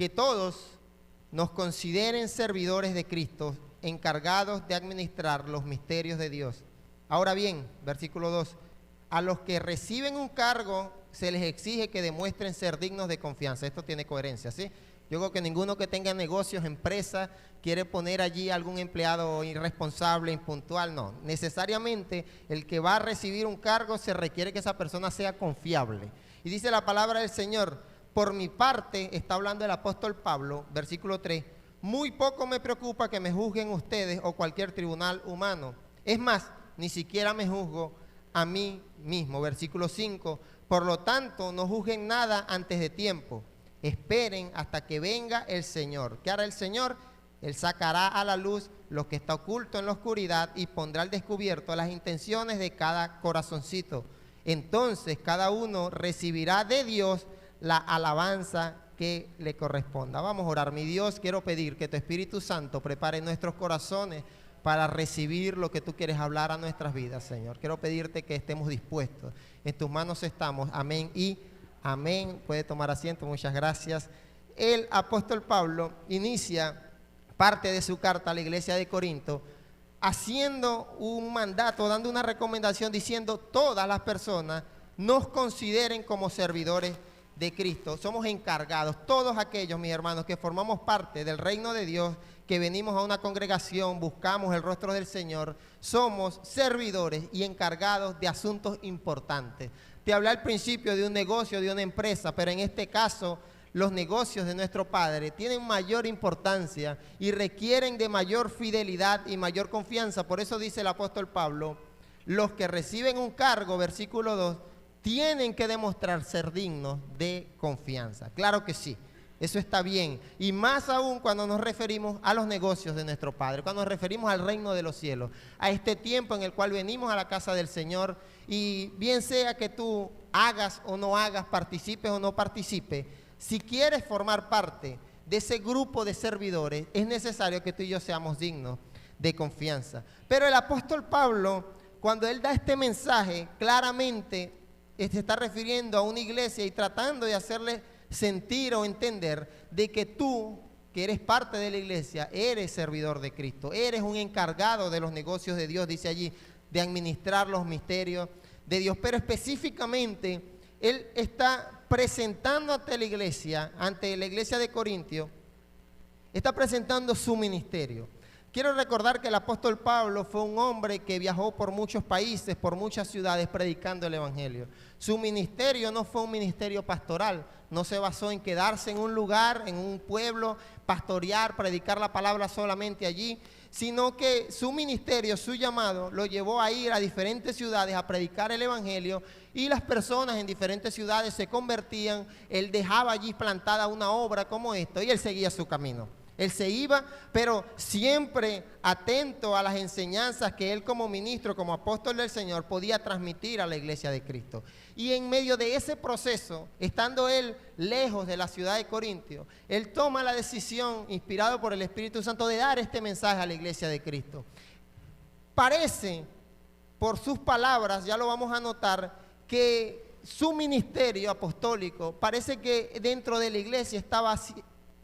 que todos nos consideren servidores de Cristo, encargados de administrar los misterios de Dios. Ahora bien, versículo 2, a los que reciben un cargo se les exige que demuestren ser dignos de confianza. Esto tiene coherencia, ¿sí? Yo creo que ninguno que tenga negocios, empresa, quiere poner allí algún empleado irresponsable, impuntual. No, necesariamente el que va a recibir un cargo se requiere que esa persona sea confiable. Y dice la palabra del Señor, por mi parte, está hablando el apóstol Pablo, versículo 3, muy poco me preocupa que me juzguen ustedes o cualquier tribunal humano. Es más, ni siquiera me juzgo a mí mismo. Versículo 5, por lo tanto, no juzguen nada antes de tiempo. Esperen hasta que venga el Señor. ¿Qué hará el Señor? Él sacará a la luz lo que está oculto en la oscuridad y pondrá al descubierto las intenciones de cada corazoncito. Entonces cada uno recibirá de Dios la alabanza que le corresponda. Vamos a orar. Mi Dios, quiero pedir que tu Espíritu Santo prepare nuestros corazones para recibir lo que tú quieres hablar a nuestras vidas, Señor. Quiero pedirte que estemos dispuestos. En tus manos estamos. Amén y amén. Puede tomar asiento. Muchas gracias. El apóstol Pablo inicia parte de su carta a la iglesia de Corinto haciendo un mandato, dando una recomendación diciendo todas las personas nos consideren como servidores de Cristo. Somos encargados, todos aquellos, mis hermanos, que formamos parte del reino de Dios, que venimos a una congregación, buscamos el rostro del Señor, somos servidores y encargados de asuntos importantes. Te hablé al principio de un negocio, de una empresa, pero en este caso los negocios de nuestro Padre tienen mayor importancia y requieren de mayor fidelidad y mayor confianza. Por eso dice el apóstol Pablo, los que reciben un cargo, versículo 2, tienen que demostrar ser dignos de confianza. Claro que sí, eso está bien. Y más aún cuando nos referimos a los negocios de nuestro Padre, cuando nos referimos al reino de los cielos, a este tiempo en el cual venimos a la casa del Señor. Y bien sea que tú hagas o no hagas, participes o no participes, si quieres formar parte de ese grupo de servidores, es necesario que tú y yo seamos dignos de confianza. Pero el apóstol Pablo, cuando él da este mensaje, claramente se está refiriendo a una iglesia y tratando de hacerle sentir o entender de que tú, que eres parte de la iglesia, eres servidor de Cristo, eres un encargado de los negocios de Dios, dice allí, de administrar los misterios de Dios. Pero específicamente, él está presentando ante la iglesia de Corintios, está presentando su ministerio. Quiero recordar que el apóstol Pablo fue un hombre que viajó por muchos países, por muchas ciudades, predicando el evangelio. Su ministerio no fue un ministerio pastoral, no se basó en quedarse en un lugar, en un pueblo, pastorear, predicar la palabra solamente allí, sino que su ministerio, su llamado, lo llevó a ir a diferentes ciudades a predicar el evangelio, y las personas en diferentes ciudades se convertían. Él dejaba allí plantada una obra como esta y él seguía su camino. Él se iba, pero siempre atento a las enseñanzas que él como ministro, como apóstol del Señor, podía transmitir a la iglesia de Cristo. Y en medio de ese proceso, estando él lejos de la ciudad de Corintios, él toma la decisión, inspirado por el Espíritu Santo, de dar este mensaje a la iglesia de Cristo. Parece, por sus palabras, ya lo vamos a notar, que su ministerio apostólico, parece que dentro de la iglesia estaba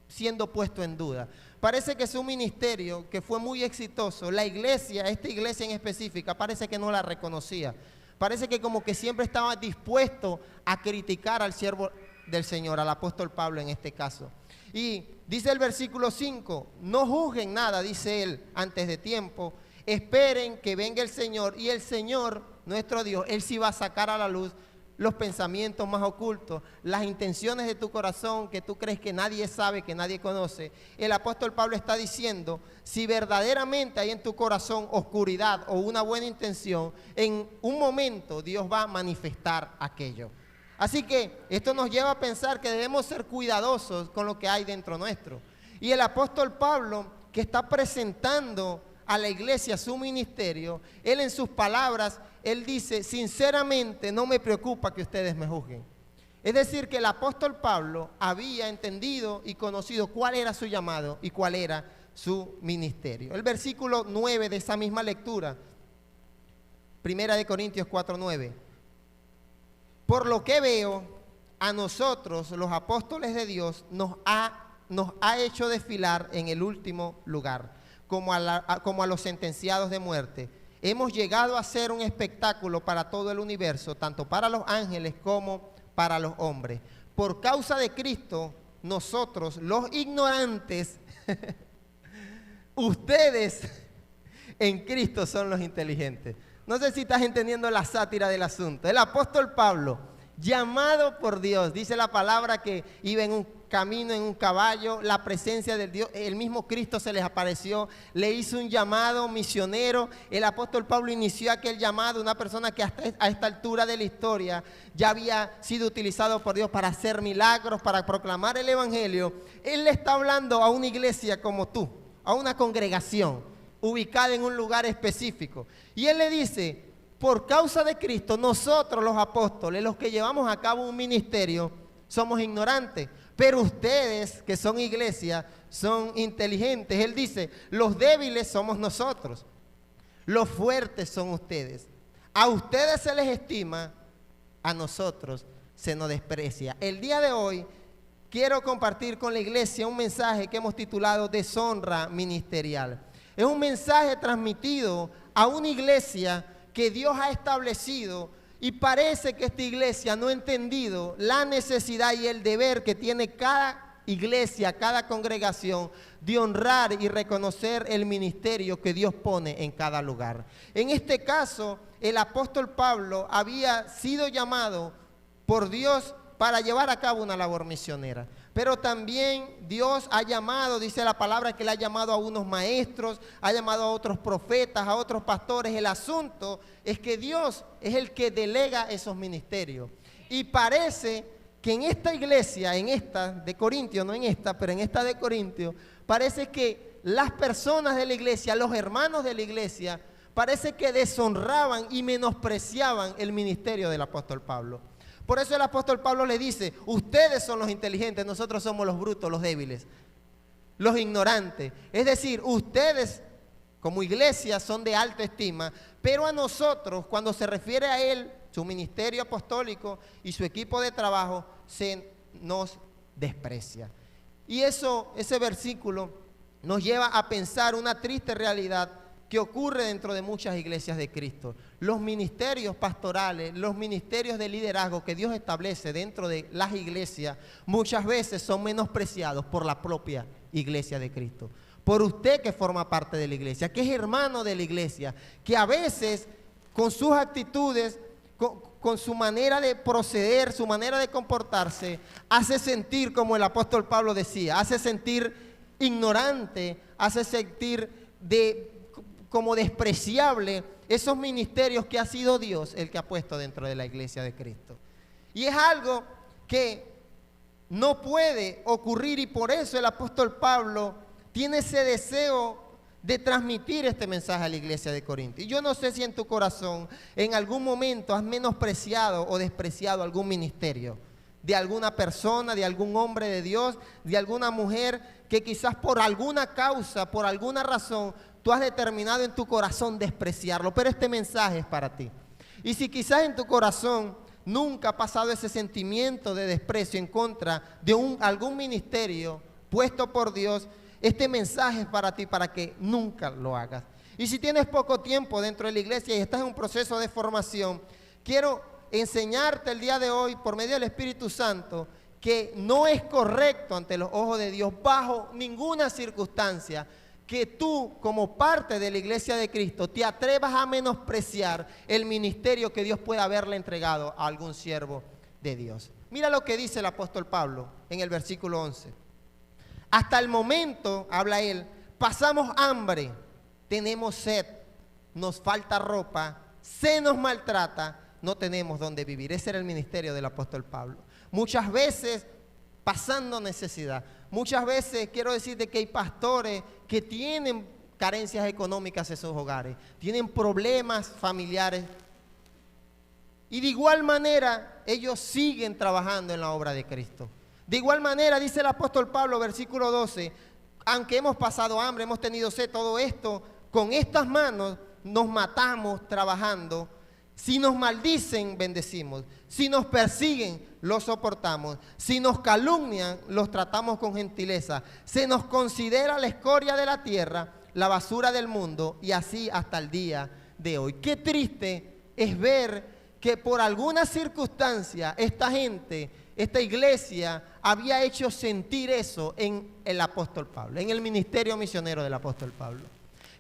siendo puesto en duda. Parece que su ministerio, que fue muy exitoso, la iglesia, esta iglesia en específica, parece que no la reconocía. Parece que como que siempre estaba dispuesto a criticar al siervo del Señor, al apóstol Pablo en este caso. Y dice el versículo 5, no juzguen nada, dice él, antes de tiempo, esperen que venga el Señor, y el Señor, nuestro Dios, Él sí va a sacar a la luz los pensamientos más ocultos, las intenciones de tu corazón que tú crees que nadie sabe, que nadie conoce. El apóstol Pablo está diciendo, si verdaderamente hay en tu corazón oscuridad o una buena intención, en un momento Dios va a manifestar aquello. Así que esto nos lleva a pensar que debemos ser cuidadosos con lo que hay dentro nuestro. Y el apóstol Pablo, que está presentando a la iglesia su ministerio, él en sus palabras, él dice, sinceramente no me preocupa que ustedes me juzguen. Es decir, que el apóstol Pablo había entendido y conocido cuál era su llamado y cuál era su ministerio. El versículo 9 de esa misma lectura, 1 Corintios 4:9. Por lo que veo, a nosotros, los apóstoles de Dios, nos ha nos ha hecho desfilar en el último lugar, como a los sentenciados de muerte. Hemos llegado a ser un espectáculo para todo el universo, tanto para los ángeles como para los hombres. Por causa de Cristo, nosotros, los ignorantes, ustedes en Cristo son los inteligentes. No sé si estás entendiendo la sátira del asunto. El apóstol Pablo, llamado por Dios, dice la palabra que iba en un camino, en un caballo, la presencia de Dios, el mismo Cristo se les apareció, le hizo un llamado misionero. El apóstol Pablo inició aquel llamado, una persona que hasta a esta altura de la historia ya había sido utilizado por Dios para hacer milagros, para proclamar el evangelio. Él le está hablando a una iglesia como tú, a una congregación ubicada en un lugar específico. Y él le dice: por causa de Cristo, nosotros los apóstoles, los que llevamos a cabo un ministerio, somos ignorantes. Pero ustedes, que son iglesia, son inteligentes. Él dice: los débiles somos nosotros, los fuertes son ustedes. A ustedes se les estima, a nosotros se nos desprecia. El día de hoy quiero compartir con la iglesia un mensaje que hemos titulado Deshonra Ministerial. Es un mensaje transmitido a una iglesia que Dios ha establecido, y parece que esta iglesia no ha entendido la necesidad y el deber que tiene cada iglesia, cada congregación, de honrar y reconocer el ministerio que Dios pone en cada lugar. En este caso, el apóstol Pablo había sido llamado por Dios para llevar a cabo una labor misionera. Pero también Dios ha llamado, dice la palabra, que le ha llamado a unos maestros, ha llamado a otros profetas, a otros pastores. El asunto es que Dios es el que delega esos ministerios. Y parece que en esta iglesia, en esta de Corintios, no en esta, pero en esta de Corintios, parece que las personas de la iglesia, los hermanos de la iglesia, parece que deshonraban y menospreciaban el ministerio del apóstol Pablo. Por eso el apóstol Pablo le dice: ustedes son los inteligentes, nosotros somos los brutos, los débiles, los ignorantes. Es decir, ustedes como iglesia son de alta estima, pero a nosotros, cuando se refiere a él, su ministerio apostólico y su equipo de trabajo, se nos desprecia. Y ese versículo nos lleva a pensar una triste realidad que ocurre dentro de muchas iglesias de Cristo. Los ministerios pastorales, los ministerios de liderazgo que Dios establece dentro de las iglesias, muchas veces son menospreciados por la propia iglesia de Cristo. Por usted que forma parte de la iglesia, que es hermano de la iglesia, que a veces con sus actitudes, con su manera de proceder, su manera de comportarse, hace sentir, como el apóstol Pablo decía, hace sentir ignorante, hace sentir como despreciable esos ministerios que ha sido Dios el que ha puesto dentro de la iglesia de Cristo. Y es algo que no puede ocurrir, y por eso el apóstol Pablo tiene ese deseo de transmitir este mensaje a la iglesia de Corinto. Y yo no sé si en tu corazón en algún momento has menospreciado o despreciado algún ministerio de alguna persona, de algún hombre de Dios, de alguna mujer, que quizás por alguna causa, por alguna razón, tú has determinado en tu corazón despreciarlo. Pero este mensaje es para ti. Y si quizás en tu corazón nunca ha pasado ese sentimiento de desprecio en contra de algún ministerio puesto por Dios, este mensaje es para ti, para que nunca lo hagas. Y si tienes poco tiempo dentro de la iglesia y estás en un proceso de formación, quiero enseñarte el día de hoy, por medio del Espíritu Santo, que no es correcto ante los ojos de Dios, bajo ninguna circunstancia, que tú, como parte de la iglesia de Cristo, te atrevas a menospreciar el ministerio que Dios pueda haberle entregado a algún siervo de Dios. Mira lo que dice el apóstol Pablo en el versículo 11. Hasta el momento, habla él, pasamos hambre, tenemos sed, nos falta ropa, se nos maltrata, no tenemos dónde vivir. Ese era el ministerio del apóstol Pablo. Muchas veces pasando necesidad. Muchas veces quiero decirte que hay pastores que tienen carencias económicas en sus hogares, tienen problemas familiares, y de igual manera ellos siguen trabajando en la obra de Cristo. De igual manera dice el apóstol Pablo, versículo 12, aunque hemos pasado hambre, hemos tenido sed, todo esto, con estas manos nos matamos trabajando, Si nos maldicen, bendecimos. Si nos persiguen, los soportamos. Si nos calumnian, los tratamos con gentileza. Se nos considera la escoria de la tierra, la basura del mundo, y así hasta el día de hoy. Qué triste es ver que por alguna circunstancia esta gente, esta iglesia, había hecho sentir eso en el apóstol Pablo, en el ministerio misionero del apóstol Pablo.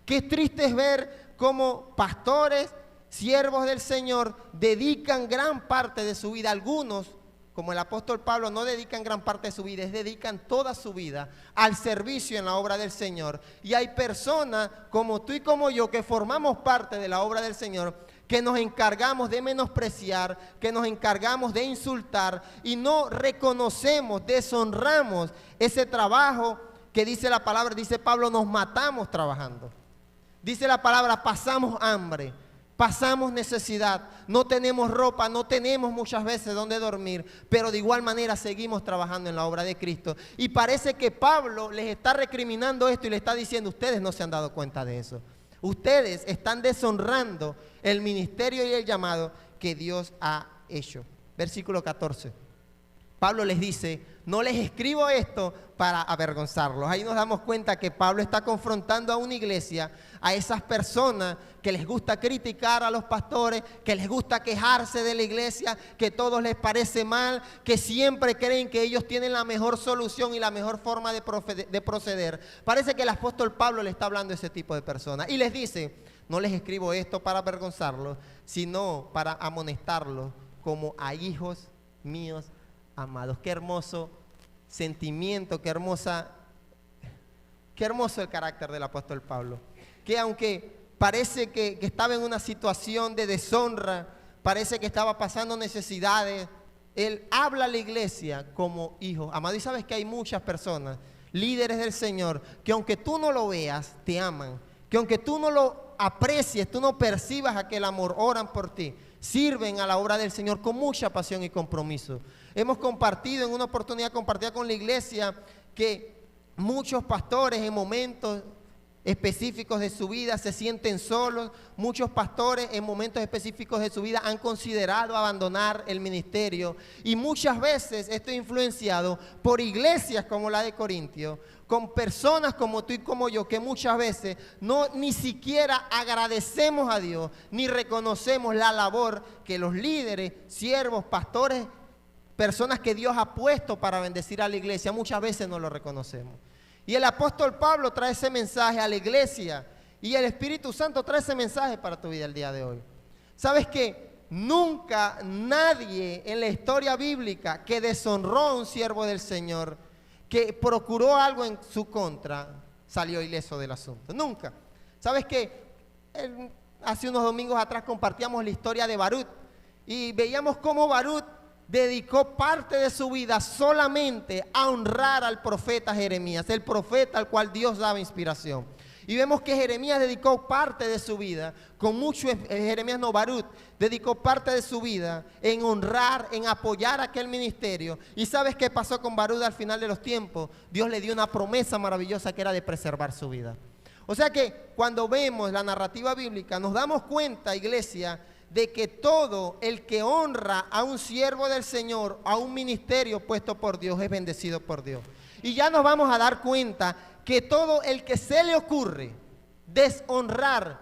Qué triste es ver cómo pastores, siervos del Señor, dedican gran parte de su vida. Algunos, como el apóstol Pablo, no dedican gran parte de su vida, dedican toda su vida al servicio en la obra del Señor. Y hay personas como tú y como yo que formamos parte de la obra del Señor, que nos encargamos de menospreciar, que nos encargamos de insultar y no reconocemos, deshonramos ese trabajo que dice la palabra, dice Pablo, nos matamos trabajando. Dice la palabra, pasamos hambre, pasamos necesidad, no tenemos ropa, no tenemos muchas veces donde dormir, pero de igual manera seguimos trabajando en la obra de Cristo. Y parece que Pablo les está recriminando esto y le está diciendo, ustedes no se han dado cuenta de eso. Ustedes están deshonrando el ministerio y el llamado que Dios ha hecho. Versículo 14. Pablo les dice, no les escribo esto para avergonzarlos. Ahí nos damos cuenta que Pablo está confrontando a una iglesia, a esas personas que les gusta criticar a los pastores, que les gusta quejarse de la iglesia, que todo les parece mal, que siempre creen que ellos tienen la mejor solución y la mejor forma de proceder. Parece que el apóstol Pablo le está hablando a ese tipo de personas y les dice, no les escribo esto para avergonzarlos, sino para amonestarlos como a hijos míos amados. Qué hermoso sentimiento, qué hermoso el carácter del apóstol Pablo. Que aunque parece que estaba en una situación de deshonra, parece que estaba pasando necesidades, él habla a la iglesia como hijo amado. Y sabes que hay muchas personas, líderes del Señor, que aunque tú no lo veas, te aman. Que aunque tú no lo aprecies, tú no percibas aquel amor, oran por ti, sirven a la obra del Señor con mucha pasión y compromiso. Hemos compartido en una oportunidad compartida con la iglesia que muchos pastores en momentos específicos de su vida se sienten solos. Muchos pastores en momentos específicos de su vida han considerado abandonar el ministerio. Y muchas veces esto es influenciado por iglesias como la de Corintio, con personas como tú y como yo, que muchas veces ni siquiera agradecemos a Dios, ni reconocemos la labor que los líderes, siervos, pastores, personas que Dios ha puesto para bendecir a la iglesia, muchas veces no lo reconocemos. Y el apóstol Pablo trae ese mensaje a la iglesia y el Espíritu Santo trae ese mensaje para tu vida el día de hoy. ¿Sabes qué? Nunca nadie en la historia bíblica que deshonró a un siervo del Señor, que procuró algo en su contra, salió ileso del asunto. Nunca. ¿Sabes qué? Hace unos domingos atrás compartíamos la historia de Barut y veíamos cómo Barut dedicó parte de su vida solamente a honrar al profeta Jeremías, el profeta al cual Dios daba inspiración. Y vemos que Jeremías dedicó parte de su vida, Barut dedicó parte de su vida en honrar, en apoyar aquel ministerio. ¿Y sabes qué pasó con Barut al final de los tiempos? Dios le dio una promesa maravillosa que era de preservar su vida. O sea que cuando vemos la narrativa bíblica nos damos cuenta, iglesia, de que todo el que honra a un siervo del Señor, a un ministerio puesto por Dios, es bendecido por Dios. Y ya nos vamos a dar cuenta que todo el que se le ocurre deshonrar,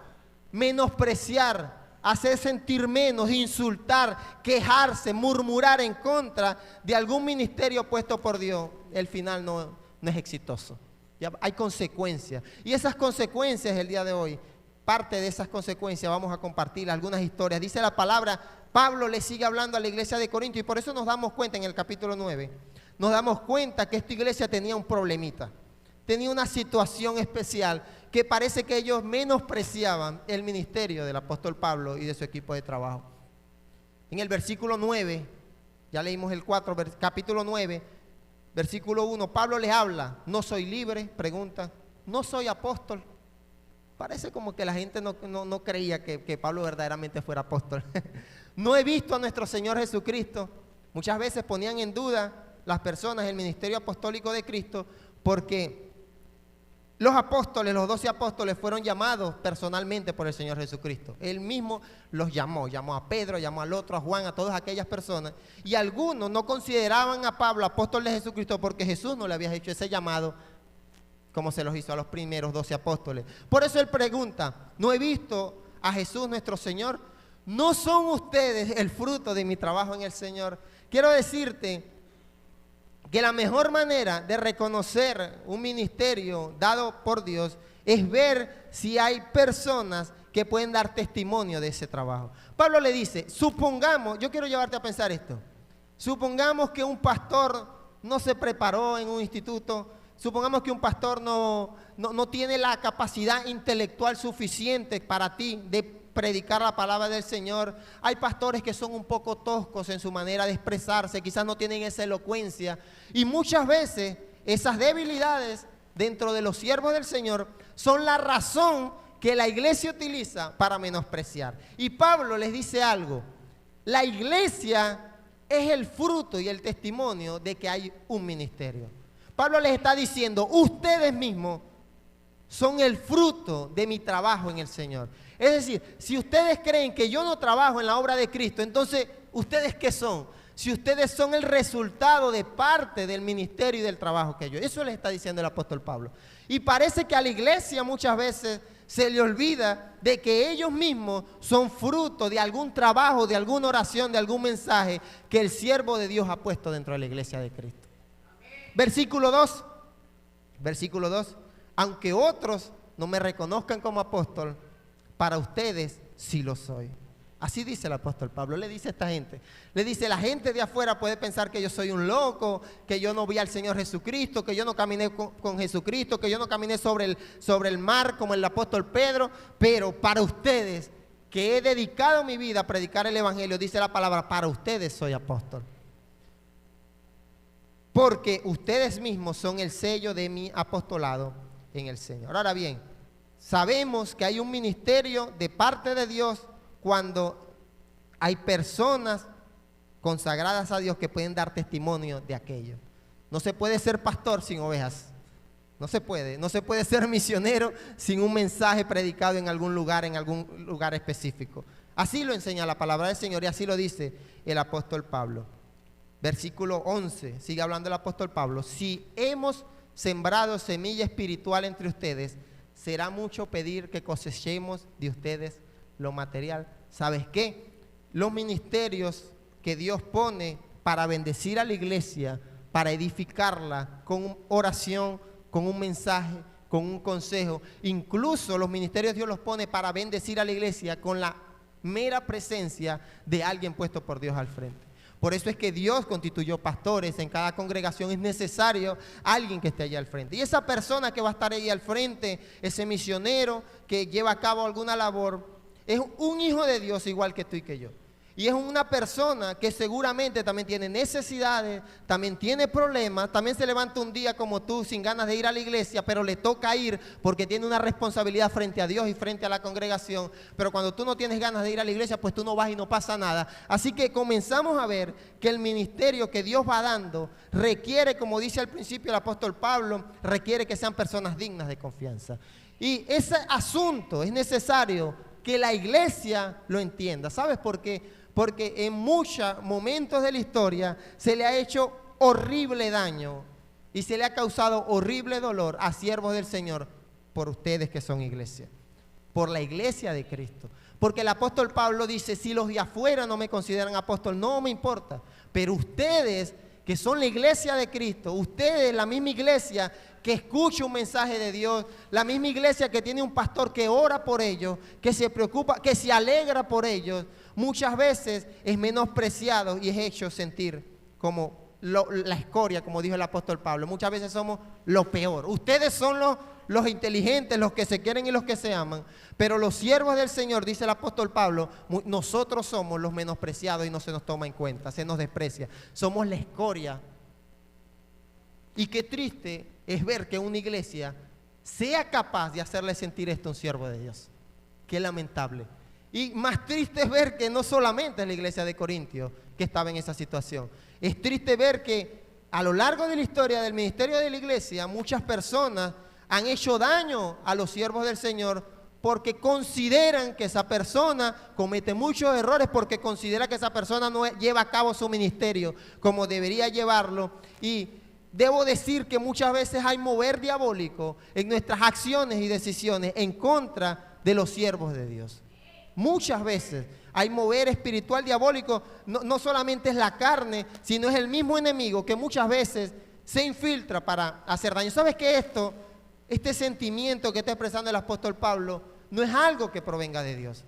menospreciar, hacer sentir menos, insultar, quejarse, murmurar en contra de algún ministerio puesto por Dios, el final no es exitoso. Ya hay consecuencias. Y esas consecuencias el día de hoy, parte de esas consecuencias vamos a compartir algunas historias. Dice la palabra, Pablo le sigue hablando a la iglesia de Corinto y por eso nos damos cuenta en el capítulo 9, nos damos cuenta que esta iglesia tenía un problemita, tenía una situación especial que parece que ellos menospreciaban el ministerio del apóstol Pablo y de su equipo de trabajo. En el versículo 9, ya leímos el 4, capítulo 9, versículo 1, Pablo les habla, ¿no soy libre? Pregunta, ¿no soy apóstol? Parece como que la gente no creía que Pablo verdaderamente fuera apóstol. No he visto a nuestro Señor Jesucristo. Muchas veces ponían en duda las personas el ministerio apostólico de Cristo porque los apóstoles, los 12 apóstoles fueron llamados personalmente por el Señor Jesucristo. Él mismo los llamó a Pedro, llamó al otro, a Juan, a todas aquellas personas. Y algunos no consideraban a Pablo apóstol de Jesucristo porque Jesús no le había hecho ese llamado como se los hizo a los primeros 12 apóstoles. Por eso él pregunta, ¿no he visto a Jesús nuestro Señor? ¿No son ustedes el fruto de mi trabajo en el Señor? Quiero decirte que la mejor manera de reconocer un ministerio dado por Dios es ver si hay personas que pueden dar testimonio de ese trabajo. Pablo le dice, supongamos, yo quiero llevarte a pensar esto, supongamos que un pastor no se preparó en un instituto, supongamos que un pastor no tiene la capacidad intelectual suficiente para ti de predicar la palabra del Señor. Hay pastores que son un poco toscos en su manera de expresarse, quizás no tienen esa elocuencia, y muchas veces esas debilidades dentro de los siervos del Señor son la razón que la iglesia utiliza para menospreciar. Y Pablo les dice algo, la iglesia es el fruto y el testimonio de que hay un ministerio. Pablo les está diciendo, ustedes mismos son el fruto de mi trabajo en el Señor. Es decir, si ustedes creen que yo no trabajo en la obra de Cristo, entonces, ¿ustedes qué son? Si ustedes son el resultado de parte del ministerio y del trabajo que yo. Eso les está diciendo el apóstol Pablo. Y parece que a la iglesia muchas veces se le olvida de que ellos mismos son fruto de algún trabajo, de alguna oración, de algún mensaje que el siervo de Dios ha puesto dentro de la iglesia de Cristo. Versículo 2, aunque otros no me reconozcan como apóstol, para ustedes sí lo soy. Así dice el apóstol Pablo, le dice a esta gente, le dice, la gente de afuera puede pensar que yo soy un loco, que yo no vi al Señor Jesucristo, que yo no caminé con Jesucristo, que yo no caminé sobre el mar como el apóstol Pedro, pero para ustedes, que he dedicado mi vida a predicar el evangelio, dice la palabra, para ustedes soy apóstol. Porque ustedes mismos son el sello de mi apostolado en el Señor. Ahora bien, sabemos que hay un ministerio de parte de Dios cuando hay personas consagradas a Dios que pueden dar testimonio de aquello. No se puede ser pastor sin ovejas. No se puede ser misionero sin un mensaje predicado en algún lugar específico. Así lo enseña la palabra del Señor y así lo dice el apóstol Pablo. Versículo 11, sigue hablando el apóstol Pablo. Si hemos sembrado semilla espiritual entre ustedes, será mucho pedir que cosechemos de ustedes lo material. ¿Sabes qué? Los ministerios que Dios pone para bendecir a la iglesia, para edificarla con oración, con un mensaje, con un consejo. Incluso los ministerios Dios los pone para bendecir a la iglesia con la mera presencia de alguien puesto por Dios al frente. Por eso es que Dios constituyó pastores. En cada congregación es necesario alguien que esté allá al frente. Y esa persona que va a estar ahí al frente, ese misionero que lleva a cabo alguna labor, es un hijo de Dios igual que tú y que yo. Y es una persona que seguramente también tiene necesidades, también tiene problemas, también se levanta un día como tú sin ganas de ir a la iglesia, pero le toca ir porque tiene una responsabilidad frente a Dios y frente a la congregación. Pero cuando tú no tienes ganas de ir a la iglesia, pues tú no vas y no pasa nada. Así que comenzamos a ver que el ministerio que Dios va dando requiere, como dice al principio el apóstol Pablo, requiere que sean personas dignas de confianza. Y ese asunto es necesario que la iglesia lo entienda. ¿Sabes por qué? Porque en muchos momentos de la historia se le ha hecho horrible daño y se le ha causado horrible dolor a siervos del Señor por ustedes que son iglesia, por la iglesia de Cristo. Porque el apóstol Pablo dice, si los de afuera no me consideran apóstol, no me importa, pero ustedes que son la iglesia de Cristo, ustedes, la misma iglesia que escucha un mensaje de Dios, la misma iglesia que tiene un pastor que ora por ellos, que se preocupa, que se alegra por ellos, muchas veces es menospreciado y es hecho sentir como la escoria, como dijo el apóstol Pablo. Muchas veces somos lo peor. Ustedes son los inteligentes, los que se quieren y los que se aman, pero los siervos del Señor, dice el apóstol Pablo, nosotros somos los menospreciados y no se nos toma en cuenta, se nos desprecia. Somos la escoria. Y qué triste es ver que una iglesia sea capaz de hacerle sentir esto a un siervo de Dios. Qué lamentable. Y más triste es ver que no solamente es la iglesia de Corintios que estaba en esa situación. Es triste ver que a lo largo de la historia del ministerio de la iglesia, muchas personas han hecho daño a los siervos del Señor porque consideran que esa persona comete muchos errores, porque considera que esa persona no lleva a cabo su ministerio como debería llevarlo. Y debo decir que muchas veces hay mover diabólico en nuestras acciones y decisiones en contra de los siervos de Dios. Muchas veces hay mover espiritual diabólico, no solamente es la carne, sino es el mismo enemigo que muchas veces se infiltra para hacer daño. ¿Sabes que este sentimiento que está expresando el apóstol Pablo no es algo que provenga de Dios?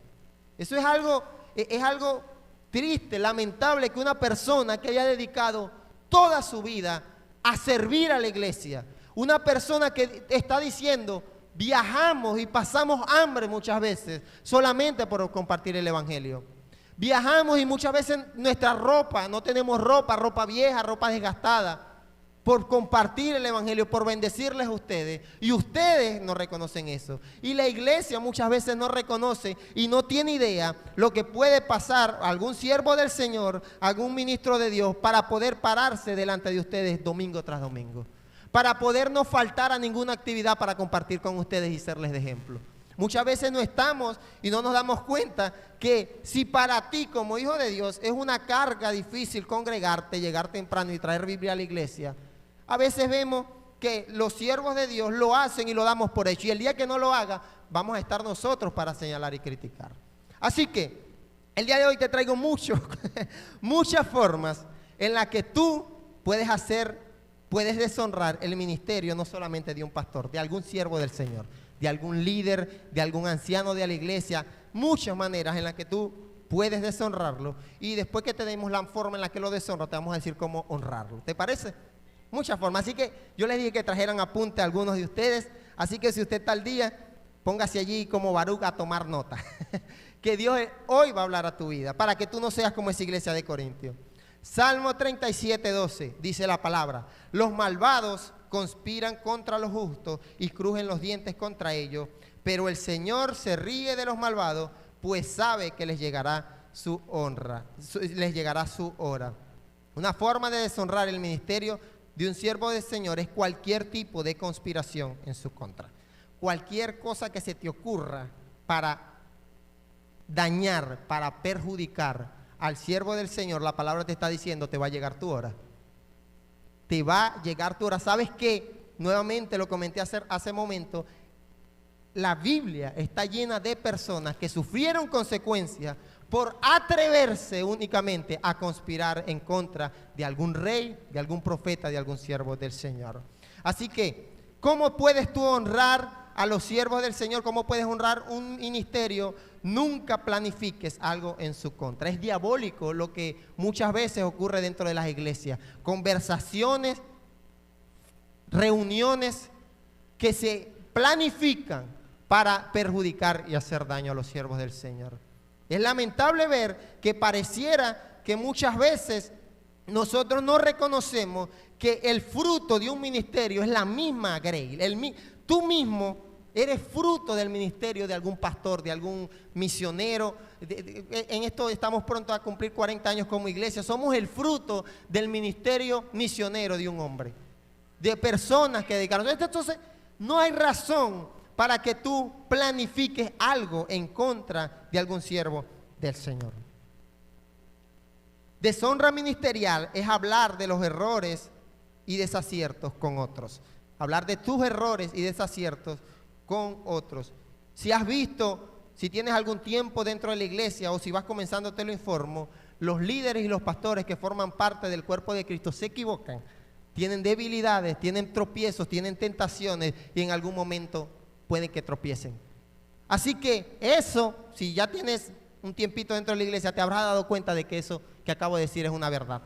Eso es algo triste, lamentable, que una persona que haya dedicado toda su vida a servir a la iglesia, una persona que está diciendo, viajamos y pasamos hambre muchas veces solamente por compartir el evangelio. Viajamos y muchas veces nuestra ropa, no tenemos ropa vieja, ropa desgastada, por compartir el evangelio, por bendecirles a ustedes, y ustedes no reconocen eso. Y la iglesia muchas veces no reconoce y no tiene idea lo que puede pasar a algún siervo del Señor, algún ministro de Dios, para poder pararse delante de ustedes domingo tras domingo, para poder no faltar a ninguna actividad para compartir con ustedes y serles de ejemplo. Muchas veces no estamos y no nos damos cuenta que si para ti como hijo de Dios es una carga difícil congregarte, llegar temprano y traer Biblia a la iglesia, a veces vemos que los siervos de Dios lo hacen y lo damos por hecho, y el día que no lo haga vamos a estar nosotros para señalar y criticar. Así que el día de hoy te traigo muchas formas en las que tú puedes deshonrar el ministerio no solamente de un pastor, de algún siervo del Señor, de algún líder, de algún anciano de la iglesia. Muchas maneras en las que tú puedes deshonrarlo, y después que te demos la forma en la que lo deshonra, te vamos a decir cómo honrarlo. ¿Te parece? Muchas formas. Así que yo les dije que trajeran apunte a algunos de ustedes, así que si usted está al día, póngase allí como Baruch a tomar nota que Dios hoy va a hablar a tu vida, para que tú no seas como esa iglesia de Corintios. Salmo 37:12 dice la palabra: los malvados conspiran contra los justos y crujen los dientes contra ellos, pero el Señor se ríe de los malvados, pues sabe que les llegará su honra, les llegará su hora. Una forma de deshonrar el ministerio de un siervo del Señor es cualquier tipo de conspiración en su contra. Cualquier cosa que se te ocurra para dañar, para perjudicar al siervo del Señor, la palabra te está diciendo, te va a llegar tu hora. Te va a llegar tu hora. ¿Sabes qué? Nuevamente lo comenté hace momento. La Biblia está llena de personas que sufrieron consecuencias por atreverse únicamente a conspirar en contra de algún rey, de algún profeta, de algún siervo del Señor. Así que, ¿cómo puedes tú honrar a los siervos del Señor? ¿Cómo puedes honrar un ministerio? Nunca planifiques algo en su contra. Es diabólico lo que muchas veces ocurre dentro de las iglesias. Conversaciones, reuniones que se planifican para perjudicar y hacer daño a los siervos del Señor. Es lamentable ver que pareciera que muchas veces nosotros no reconocemos que el fruto de un ministerio es la misma grey. Tú mismo eres fruto del ministerio de algún pastor, de algún misionero. En esto estamos pronto a cumplir 40 años como iglesia. Somos el fruto del ministerio misionero de un hombre, de personas que dedicaron. Entonces, no hay razón para que tú planifiques algo en contra de algún siervo del Señor. Deshonra ministerial es hablar de los errores y desaciertos con otros. Hablar de tus errores y desaciertos con otros. Si has visto, si tienes algún tiempo dentro de la iglesia o si vas comenzando, te lo informo, los líderes y los pastores que forman parte del cuerpo de Cristo se equivocan, tienen debilidades, tienen tropiezos, tienen tentaciones y en algún momento pueden que tropiecen. Así que eso, si ya tienes un tiempito dentro de la iglesia, te habrás dado cuenta de que eso que acabo de decir es una verdad.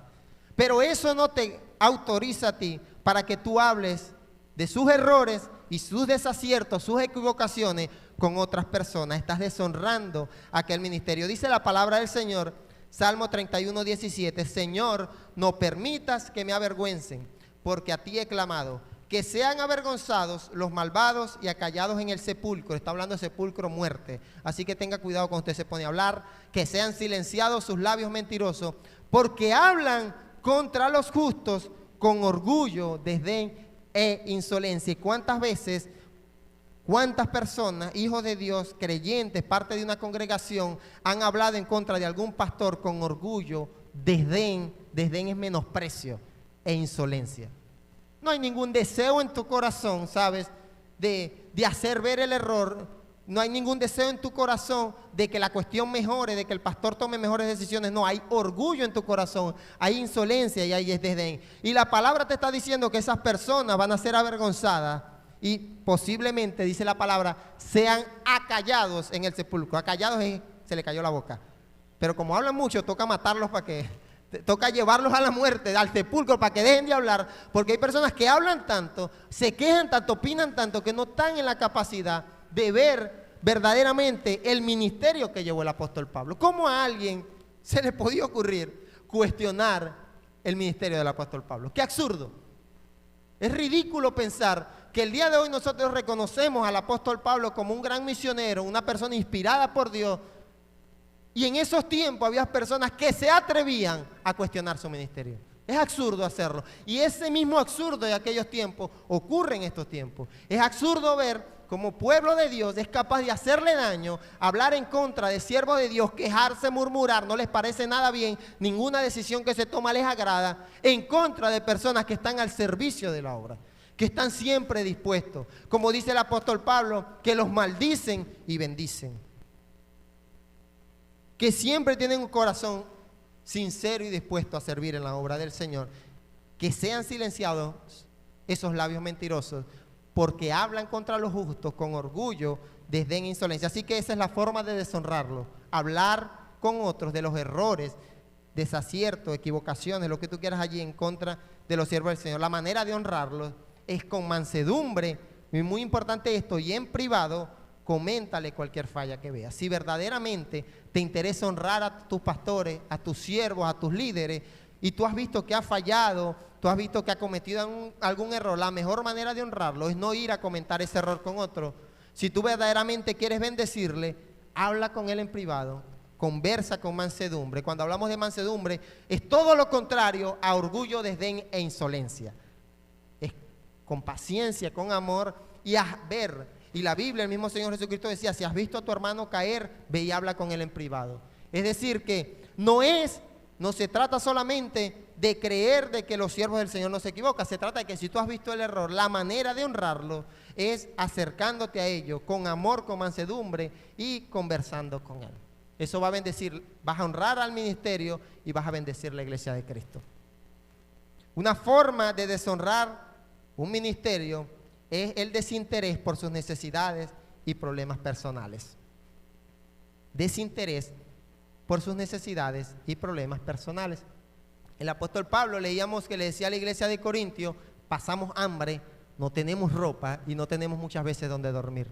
Pero eso no te autoriza a ti para que tú hables de sus errores y sus desaciertos, sus equivocaciones con otras personas. Estás deshonrando aquel ministerio. Dice la palabra del Señor, Salmo 31:17, Señor, no permitas que me avergüencen, porque a ti he clamado. Que sean avergonzados los malvados y acallados en el sepulcro. Está hablando de sepulcro, muerte. Así que tenga cuidado cuando usted se pone a hablar. Que sean silenciados sus labios mentirosos, porque hablan contra los justos con orgullo, desdén e insolencia. ¿Y cuántas veces ¿Cuántas personas, hijos de Dios, creyentes, parte de una congregación, han hablado en contra de algún pastor con orgullo, desdén? Desdén es menosprecio e insolencia. No hay ningún deseo en tu corazón, ¿sabes?, de hacer ver el error. No hay ningún deseo en tu corazón de que la cuestión mejore, de que el pastor tome mejores decisiones. No, hay orgullo en tu corazón, hay insolencia y hay desdén. Y la palabra te está diciendo que esas personas van a ser avergonzadas y posiblemente, dice la palabra, sean acallados en el sepulcro. Acallados es, se le cayó la boca. Pero como hablan mucho, toca matarlos para que... Toca llevarlos a la muerte, al sepulcro, para que dejen de hablar, porque hay personas que hablan tanto, se quejan tanto, opinan tanto, que no están en la capacidad de ver verdaderamente el ministerio que llevó el apóstol Pablo. ¿Cómo a alguien se le podía ocurrir cuestionar el ministerio del apóstol Pablo? ¡Qué absurdo! Es ridículo pensar que el día de hoy nosotros reconocemos al apóstol Pablo como un gran misionero, una persona inspirada por Dios, y en esos tiempos había personas que se atrevían a cuestionar su ministerio. Es absurdo hacerlo. Y ese mismo absurdo de aquellos tiempos ocurre en estos tiempos. Es absurdo ver cómo pueblo de Dios es capaz de hacerle daño, hablar en contra de siervos de Dios, quejarse, murmurar, no les parece nada bien, ninguna decisión que se toma les agrada, en contra de personas que están al servicio de la obra, que están siempre dispuestos. Como dice el apóstol Pablo, que los maldicen y bendicen, que siempre tienen un corazón sincero y dispuesto a servir en la obra del Señor, que sean silenciados esos labios mentirosos, porque hablan contra los justos con orgullo, desdén e insolencia. Así que esa es la forma de deshonrarlo, hablar con otros de los errores, desaciertos, equivocaciones, lo que tú quieras allí en contra de los siervos del Señor. La manera de honrarlos es con mansedumbre, y muy importante esto, y en privado, coméntale cualquier falla que veas. Si verdaderamente te interesa honrar a tus pastores, a tus siervos, a tus líderes, y tú has visto que ha fallado, tú has visto que ha cometido algún error, la mejor manera de honrarlo es no ir a comentar ese error con otro. Si tú verdaderamente quieres bendecirle, habla con él en privado, conversa con mansedumbre. Cuando hablamos de mansedumbre, es todo lo contrario a orgullo, desdén e insolencia. Es con paciencia, con amor y a ver. Y la Biblia, el mismo Señor Jesucristo decía, si has visto a tu hermano caer, ve y habla con él en privado. Es decir que no se trata solamente de creer de que los siervos del Señor no se equivocan, se trata de que si tú has visto el error, la manera de honrarlo es acercándote a ellos con amor, con mansedumbre y conversando con él. Eso va a bendecir, vas a honrar al ministerio y vas a bendecir la iglesia de Cristo. Una forma de deshonrar un ministerio es el desinterés por sus necesidades y problemas personales. Desinterés por sus necesidades y problemas personales. El apóstol Pablo, leíamos que le decía a la iglesia de Corintio, pasamos hambre, no tenemos ropa y no tenemos muchas veces donde dormir.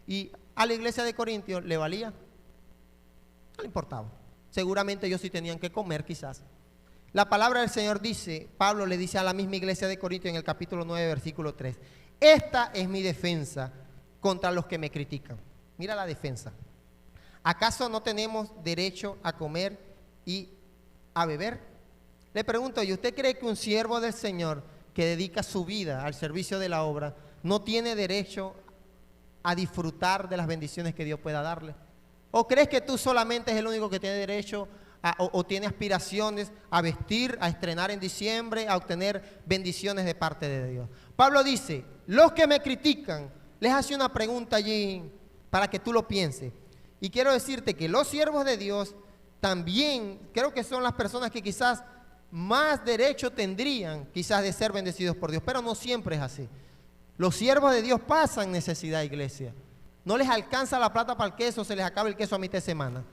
Y a la iglesia de Corintio le valía, no le importaba. Seguramente ellos sí tenían que comer quizás. La palabra del Señor dice, Pablo le dice a la misma iglesia de Corintio en el capítulo 9, versículo 3, esta es mi defensa contra los que me critican. Mira la defensa. ¿Acaso no tenemos derecho a comer y a beber? Le pregunto, ¿y usted cree que un siervo del Señor que dedica su vida al servicio de la obra no tiene derecho a disfrutar de las bendiciones que Dios pueda darle? ¿O crees que tú solamente es el único que tiene derecho o tiene aspiraciones a vestir, a estrenar en diciembre, a obtener bendiciones de parte de Dios? Pablo dice, los que me critican, les hace una pregunta allí para que tú lo pienses. Y quiero decirte que los siervos de Dios también creo que son las personas que quizás más derecho tendrían quizás de ser bendecidos por Dios, pero no siempre es así. Los siervos de Dios pasan necesidad, iglesia. No les alcanza la plata para el queso, se les acaba el queso a mitad de semana.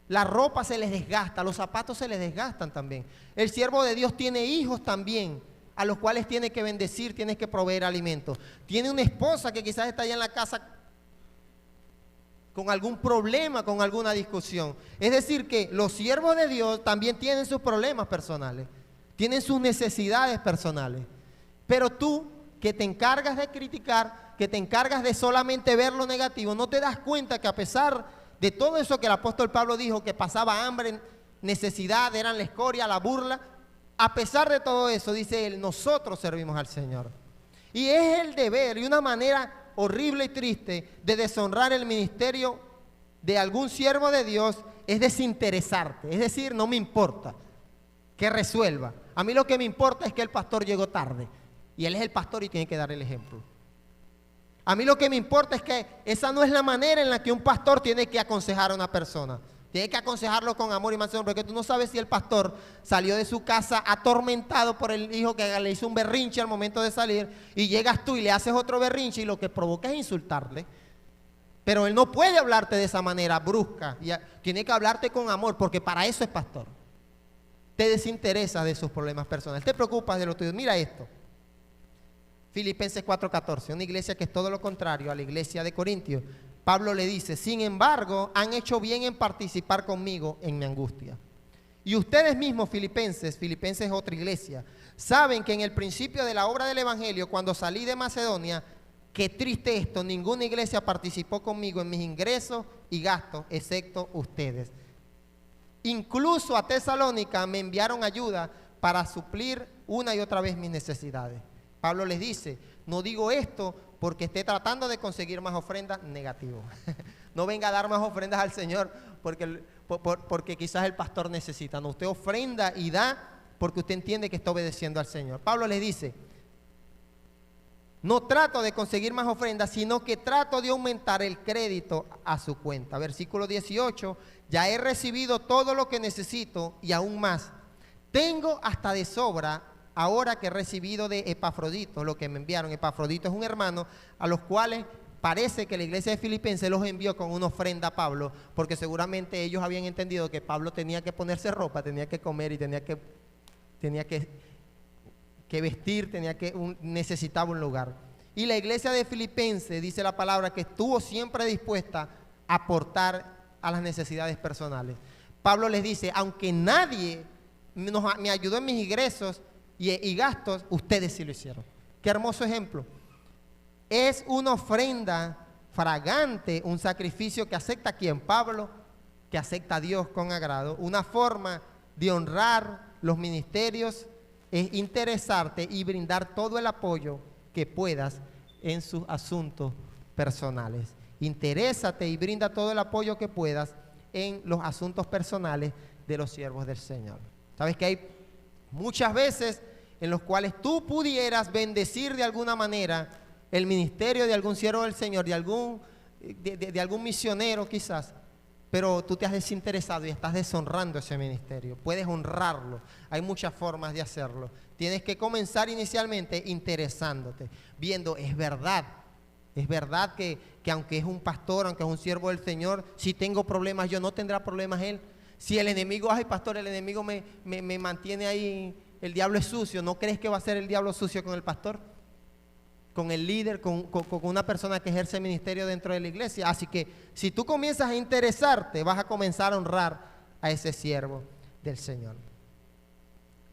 La ropa se les desgasta, los zapatos se les desgastan también. El siervo de Dios tiene hijos también, a los cuales tiene que bendecir, tiene que proveer alimentos. Tiene una esposa que quizás está allá en la casa con algún problema, con alguna discusión. Es decir que los siervos de Dios también tienen sus problemas personales, tienen sus necesidades personales. Pero tú, que te encargas de criticar, que te encargas de solamente ver lo negativo, no te das cuenta que a pesar de todo eso que el apóstol Pablo dijo, que pasaba hambre, necesidad, eran la escoria, la burla, a pesar de todo eso, dice él, nosotros servimos al Señor. Y es el deber y una manera horrible y triste de deshonrar el ministerio de algún siervo de Dios es desinteresarte, es decir, no me importa que resuelva. A mí lo que me importa es que el pastor llegó tarde y él es el pastor y tiene que dar el ejemplo. A mí lo que me importa es que esa no es la manera en la que un pastor tiene que aconsejar a una persona. Tiene que aconsejarlo con amor y mansedumbre, porque tú no sabes si el pastor salió de su casa atormentado por el hijo que le hizo un berrinche al momento de salir, y llegas tú y le haces otro berrinche y lo que provoca es insultarle. Pero él no puede hablarte de esa manera brusca, tiene que hablarte con amor, porque para eso es pastor. Te desinteresas de sus problemas personales, te preocupas de lo tuyo. Mira esto, Filipenses 4:14, una iglesia que es todo lo contrario a la iglesia de Corintios. Pablo le dice: sin embargo, han hecho bien en participar conmigo en mi angustia. Y ustedes mismos, Filipenses es otra iglesia, saben que en el principio de la obra del evangelio, cuando salí de Macedonia, qué triste esto, ninguna iglesia participó conmigo en mis ingresos y gastos, excepto ustedes. Incluso a Tesalónica me enviaron ayuda para suplir una y otra vez mis necesidades. Pablo les dice: no digo esto porque esté tratando de conseguir más ofrendas, negativo. No venga a dar más ofrendas al Señor porque quizás el pastor necesita. No, usted ofrenda y da porque usted entiende que está obedeciendo al Señor. Pablo les dice: no trato de conseguir más ofrendas, sino que trato de aumentar el crédito a su cuenta. Versículo 18, ya he recibido todo lo que necesito y aún más. Tengo hasta de sobra ahora que he recibido de Epafrodito lo que me enviaron. Epafrodito es un hermano a los cuales parece que la iglesia de Filipenses los envió con una ofrenda a Pablo, porque seguramente ellos habían entendido que Pablo tenía que ponerse ropa, tenía que comer y tenía que vestir, necesitaba un lugar. Y la iglesia de Filipenses, dice la palabra, que estuvo siempre dispuesta a aportar a las necesidades personales. Pablo les dice: aunque nadie me ayudó en mis ingresos y gastos, ustedes sí lo hicieron. Qué hermoso ejemplo. Es una ofrenda fragante, un sacrificio que acepta ¿quién? Pablo, que acepta a Dios con agrado. Una forma de honrar los ministerios es interesarte y brindar todo el apoyo que puedas en sus asuntos personales. Interésate y brinda todo el apoyo que puedas en los asuntos personales de los siervos del Señor. Sabes que hay muchas veces en los cuales tú pudieras bendecir de alguna manera el ministerio de algún siervo del Señor, de algún misionero quizás, pero tú te has desinteresado y estás deshonrando ese ministerio. Puedes honrarlo, hay muchas formas de hacerlo. Tienes que comenzar inicialmente interesándote, viendo, es verdad que aunque es un pastor, aunque es un siervo del Señor, si tengo problemas yo, no tendrá problemas él. Si el enemigo, ay pastor, el enemigo me mantiene ahí, el diablo es sucio, ¿no crees que va a ser el diablo sucio con el pastor? Con el líder, con una persona que ejerce ministerio dentro de la iglesia. Así que si tú comienzas a interesarte, vas a comenzar a honrar a ese siervo del Señor.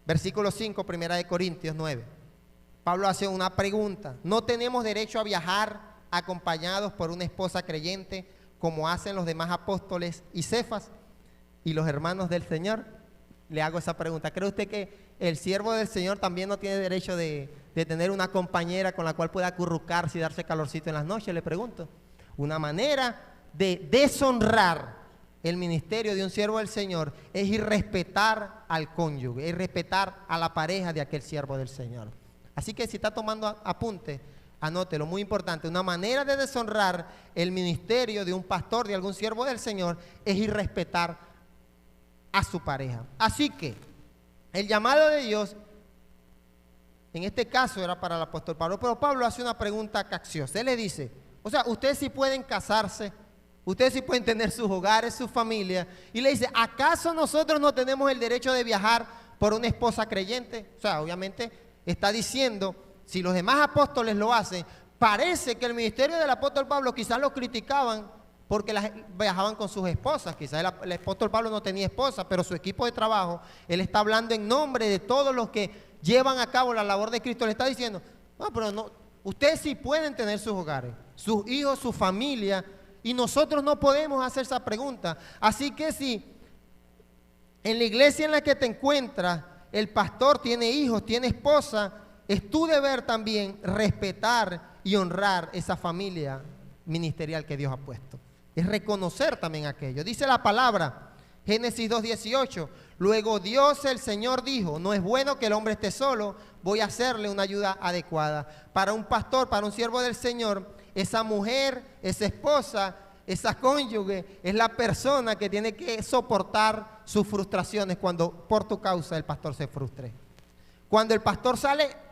Versículo 5, 1 Corintios 9. Pablo hace una pregunta: ¿no tenemos derecho a viajar acompañados por una esposa creyente como hacen los demás apóstoles y Cefas y los hermanos del Señor? Le hago esa pregunta. ¿Cree usted que el siervo del Señor también no tiene derecho de tener una compañera con la cual pueda acurrucarse y darse calorcito en las noches? Le pregunto. Una manera de deshonrar el ministerio de un siervo del Señor es irrespetar al cónyuge, irrespetar a la pareja de aquel siervo del Señor. Así que si está tomando apunte, anótelo, muy importante. Una manera de deshonrar el ministerio de un pastor, de algún siervo del Señor, es irrespetar a su pareja. Así que el llamado de Dios, en este caso era para el apóstol Pablo, pero Pablo hace una pregunta capciosa. Él le dice: o sea, ustedes sí pueden casarse, ustedes sí pueden tener sus hogares, sus familias, y le dice: ¿acaso nosotros no tenemos el derecho de viajar por una esposa creyente? O sea, obviamente está diciendo, si los demás apóstoles lo hacen, parece que el ministerio del apóstol Pablo quizás lo criticaban porque viajaban con sus esposas. Quizás el apóstol Pablo no tenía esposa, pero su equipo de trabajo, él está hablando en nombre de todos los que llevan a cabo la labor de Cristo. Le está diciendo: no, pero no, ustedes sí pueden tener sus hogares, sus hijos, su familia, y nosotros no podemos hacer esa pregunta. Así que si en la iglesia en la que te encuentras, el pastor tiene hijos, tiene esposa, es tu deber también respetar y honrar esa familia ministerial que Dios ha puesto. Es reconocer también aquello. Dice la palabra, Génesis 2:18, luego Dios el Señor dijo, no es bueno que el hombre esté solo, voy a hacerle una ayuda adecuada. Para un pastor, para un siervo del Señor, esa mujer, esa esposa, esa cónyuge, es la persona que tiene que soportar sus frustraciones cuando por tu causa el pastor se frustre. Cuando el pastor sale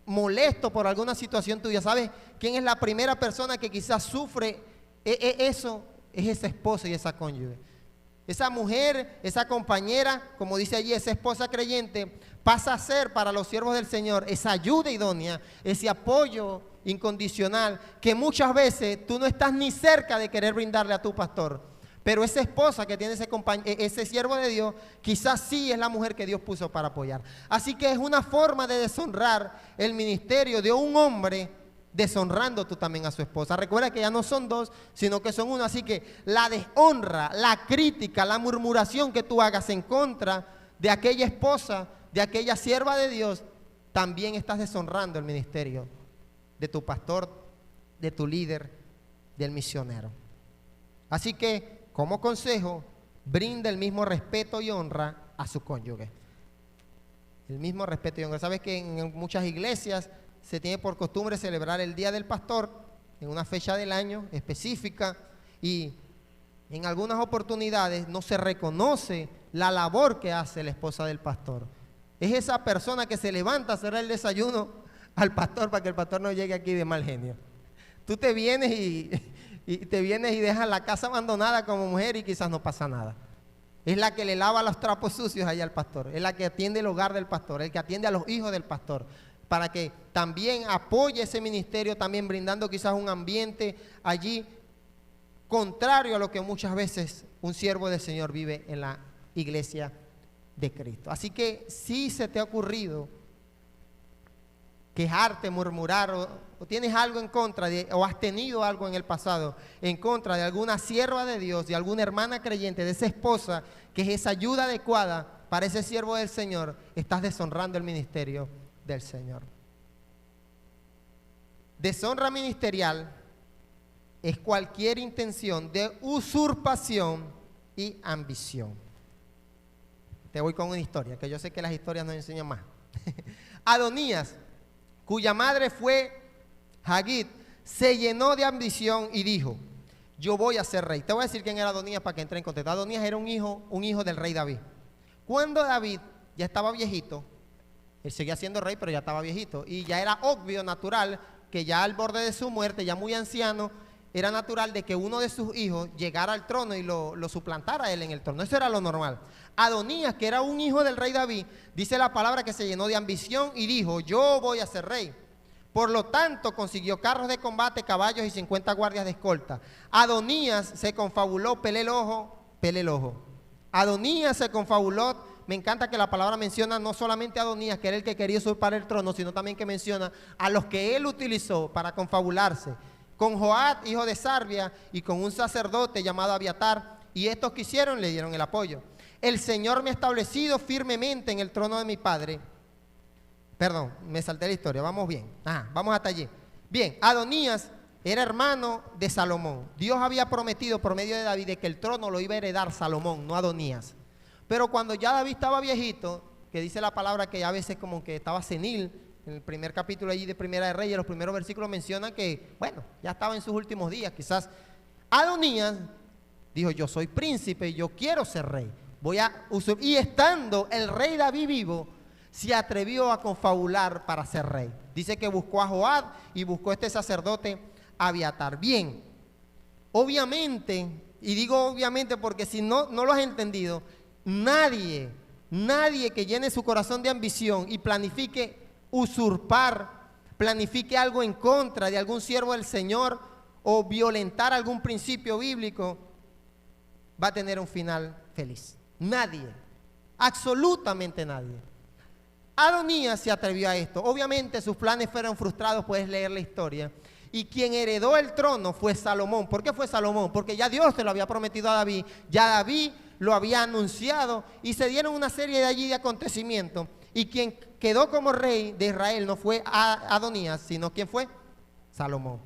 molesto por alguna situación tuya, ¿sabes quién es la primera persona que quizás sufre eso? Es esa esposa y esa cónyuge. Esa mujer, esa compañera, como dice allí, esa esposa creyente, pasa a ser para los siervos del Señor esa ayuda idónea, ese apoyo incondicional que muchas veces tú no estás ni cerca de querer brindarle a tu pastor. Pero esa esposa que tiene ese siervo de Dios, quizás sí es la mujer que Dios puso para apoyar. Así que es una forma de deshonrar el ministerio de un hombre, deshonrando tú también a su esposa. Recuerda que ya no son dos, sino que son uno. Así que la deshonra, la crítica, la murmuración que tú hagas en contra de aquella esposa, de aquella sierva de Dios, también estás deshonrando el ministerio de tu pastor, de tu líder, del misionero. Así que, como consejo, brinda el mismo respeto y honra a su cónyuge. El mismo respeto y honra. Sabes que en muchas iglesias se tiene por costumbre celebrar el Día del Pastor en una fecha del año específica, y en algunas oportunidades no se reconoce la labor que hace la esposa del pastor. Es esa persona que se levanta a hacer el desayuno al pastor para que el pastor no llegue aquí de mal genio. Tú te vienes y dejas la casa abandonada como mujer y quizás no pasa nada. Es la que le lava los trapos sucios allá al pastor, es la que atiende el hogar del pastor, el que atiende a los hijos del pastor, para que también apoye ese ministerio, también brindando quizás un ambiente allí contrario a lo que muchas veces un siervo del Señor vive en la iglesia de Cristo. Así que si se te ha ocurrido quejarte, murmurar, o tienes algo en contra de, o has tenido algo en el pasado en contra de alguna sierva de Dios, de alguna hermana creyente, de esa esposa que es esa ayuda adecuada para ese siervo del Señor, estás deshonrando el ministerio del Señor. Deshonra ministerial es cualquier intención de usurpación y ambición. Te voy con una historia, que yo sé que las historias nos enseñan más. Adonías, cuya madre fue Hagit, se llenó de ambición y dijo, yo voy a ser rey. Te voy a decir quién era Adonías para que entre en contexto. Adonías era un hijo del rey David. Cuando David ya estaba viejito, él seguía siendo rey, pero ya estaba viejito, y ya era obvio, natural, que ya al borde de su muerte, ya muy anciano, era natural de que uno de sus hijos llegara al trono y lo suplantara a él en el trono. Eso era lo normal. Adonías, que era un hijo del rey David, dice la palabra que se llenó de ambición y dijo, yo voy a ser rey. Por lo tanto, consiguió carros de combate, caballos y 50 guardias de escolta. Adonías se confabuló, pelé el ojo. Adonías se confabuló. Me encanta que la palabra menciona no solamente a Adonías, que era el que quería usurpar el trono, sino también que menciona a los que él utilizó para confabularse. Con Joab, hijo de Sarbia, y con un sacerdote llamado Abiatar, y estos que hicieron le dieron el apoyo. El Señor me ha establecido firmemente en el trono de mi padre. Perdón, me salté la historia, vamos bien. Vamos hasta allí. Bien, Adonías era hermano de Salomón. Dios había prometido por medio de David de que el trono lo iba a heredar Salomón, no Adonías. Pero cuando ya David estaba viejito, que dice la palabra que a veces como que estaba senil, en el primer capítulo allí de Primera de Reyes, los primeros versículos mencionan que, bueno, ya estaba en sus últimos días, quizás. Adonías dijo, yo soy príncipe, yo quiero ser rey, voy a usurpar. Y estando el rey David vivo, se atrevió a confabular para ser rey. Dice que buscó a Joab y buscó a este sacerdote Abiatar. Bien, obviamente, y digo obviamente porque si no lo has entendido, nadie que llene su corazón de ambición y planifique usurpar, planifique algo en contra de algún siervo del Señor o violentar algún principio bíblico, va a tener un final feliz. Nadie, absolutamente nadie. Adonías se atrevió a esto. Obviamente sus planes fueron frustrados, puedes leer la historia. Y quien heredó el trono fue Salomón. ¿Por qué fue Salomón? Porque ya Dios se lo había prometido a David, ya David lo había anunciado y se dieron una serie de allí de acontecimientos. Y quien quedó como rey de Israel no fue Adonías, sino ¿quién fue? Salomón.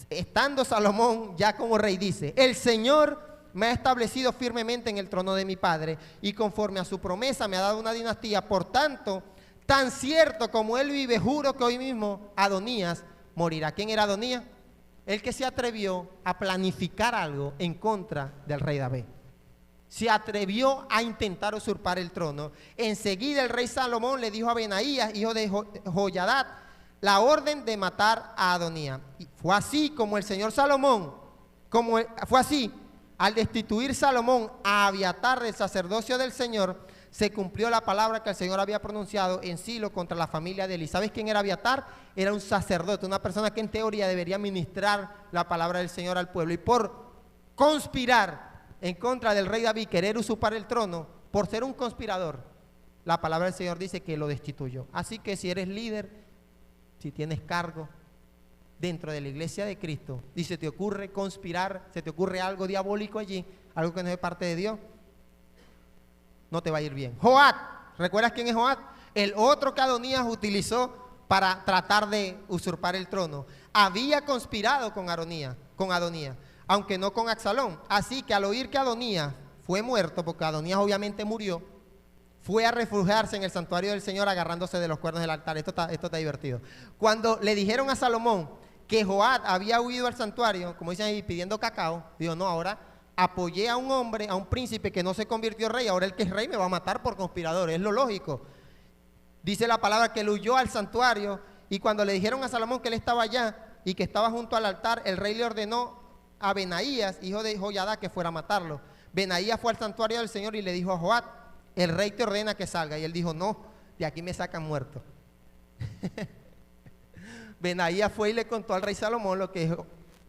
Estando Salomón ya como rey, dice: el Señor me ha establecido firmemente en el trono de mi padre, y conforme a su promesa me ha dado una dinastía. Por tanto, tan cierto como él vive, juro que hoy mismo Adonías morirá. ¿Quién era Adonías? El que se atrevió a planificar algo en contra del rey David. Se atrevió a intentar usurpar el trono. Enseguida el rey Salomón le dijo a Benaías, hijo de Joiada, la orden de matar a Adonías. Y fue así como el señor Salomón, fue así, al destituir Salomón a Abiatar del sacerdocio del Señor, se cumplió la palabra que el Señor había pronunciado en Silo contra la familia de Eli. ¿Sabes quién era Abiatar? Era un sacerdote, una persona que en teoría debería ministrar la palabra del Señor al pueblo. Y por conspirar en contra del rey David, querer usurpar el trono, por ser un conspirador, la palabra del Señor dice que lo destituyó. Así que si eres líder, si tienes cargo dentro de la iglesia de Cristo y se te ocurre conspirar, se te ocurre algo diabólico allí, algo que no es parte de Dios, no te va a ir bien. Joab, ¿recuerdas quién es Joab? El otro que Adonías utilizó para tratar de usurpar el trono. Había conspirado con Adonías, aunque no con Absalón. Así que al oír que Adonías fue muerto, porque Adonías obviamente murió, fue a refugiarse en el santuario del Señor agarrándose de los cuernos del altar. Esto está divertido. Cuando le dijeron a Salomón que Joab había huido al santuario, como dicen ahí, pidiendo cacao, dijo: no, ahora apoyé a un hombre, a un príncipe que no se convirtió en rey, ahora el que es rey me va a matar por conspirador. Es lo lógico. Dice la palabra que él huyó al santuario, y cuando le dijeron a Salomón que él estaba allá y que estaba junto al altar, el rey le ordenó a Benaías, hijo de Joiada, que fuera a matarlo. Benaías fue al santuario del Señor y le dijo a Joab: el rey te ordena que salga. Y él dijo: no, de aquí me sacan muerto. Benaías fue y le contó al rey Salomón lo que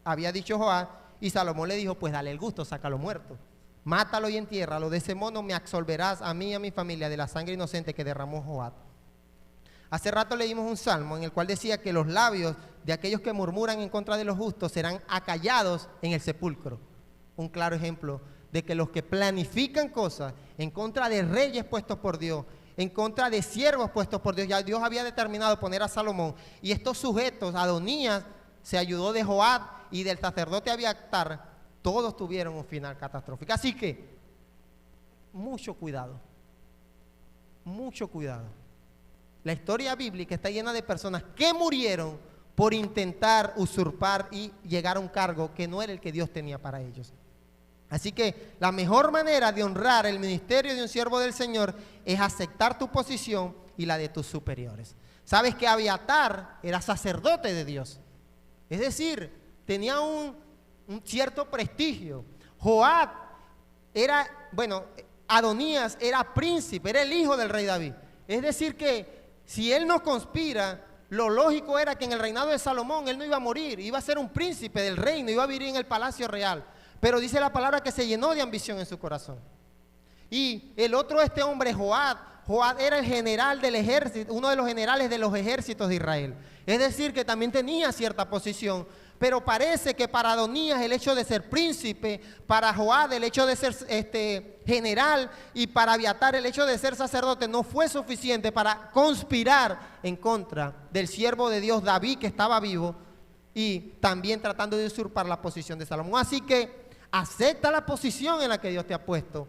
había dicho Joab, y Salomón le dijo: pues dale el gusto, sácalo muerto, mátalo y entiérralo, de ese modo me absolverás a mí y a mi familia de la sangre inocente que derramó Joab. Hace rato leímos un salmo en el cual decía que los labios de aquellos que murmuran en contra de los justos serán acallados en el sepulcro. Un claro ejemplo de que los que planifican cosas en contra de reyes puestos por Dios, en contra de siervos puestos por Dios, ya Dios había determinado poner a Salomón, y estos sujetos, Adonías se ayudó de Joab y del sacerdote Abiatar, todos tuvieron un final catastrófico. Así que mucho cuidado, mucho cuidado. La historia bíblica está llena de personas que murieron por intentar usurpar y llegar a un cargo que no era el que Dios tenía para ellos. Así que la mejor manera de honrar el ministerio de un siervo del Señor es aceptar tu posición y la de tus superiores. Sabes que Abiatar era sacerdote de Dios, es decir, tenía un cierto prestigio. Joab era, Adonías era príncipe, era el hijo del rey David. Es decir que si él no conspira, lo lógico era que en el reinado de Salomón él no iba a morir, iba a ser un príncipe del reino, iba a vivir en el palacio real. Pero dice la palabra que se llenó de ambición en su corazón. Y el otro, este hombre, Joab era el general del ejército, uno de los generales de los ejércitos de Israel. Es decir, que también tenía cierta posición. Pero parece que para Adonías el hecho de ser príncipe, para Joab el hecho de ser general, y para Abiatar el hecho de ser sacerdote no fue suficiente para conspirar en contra del siervo de Dios David, que estaba vivo, y también tratando de usurpar la posición de Salomón. Así que acepta la posición en la que Dios te ha puesto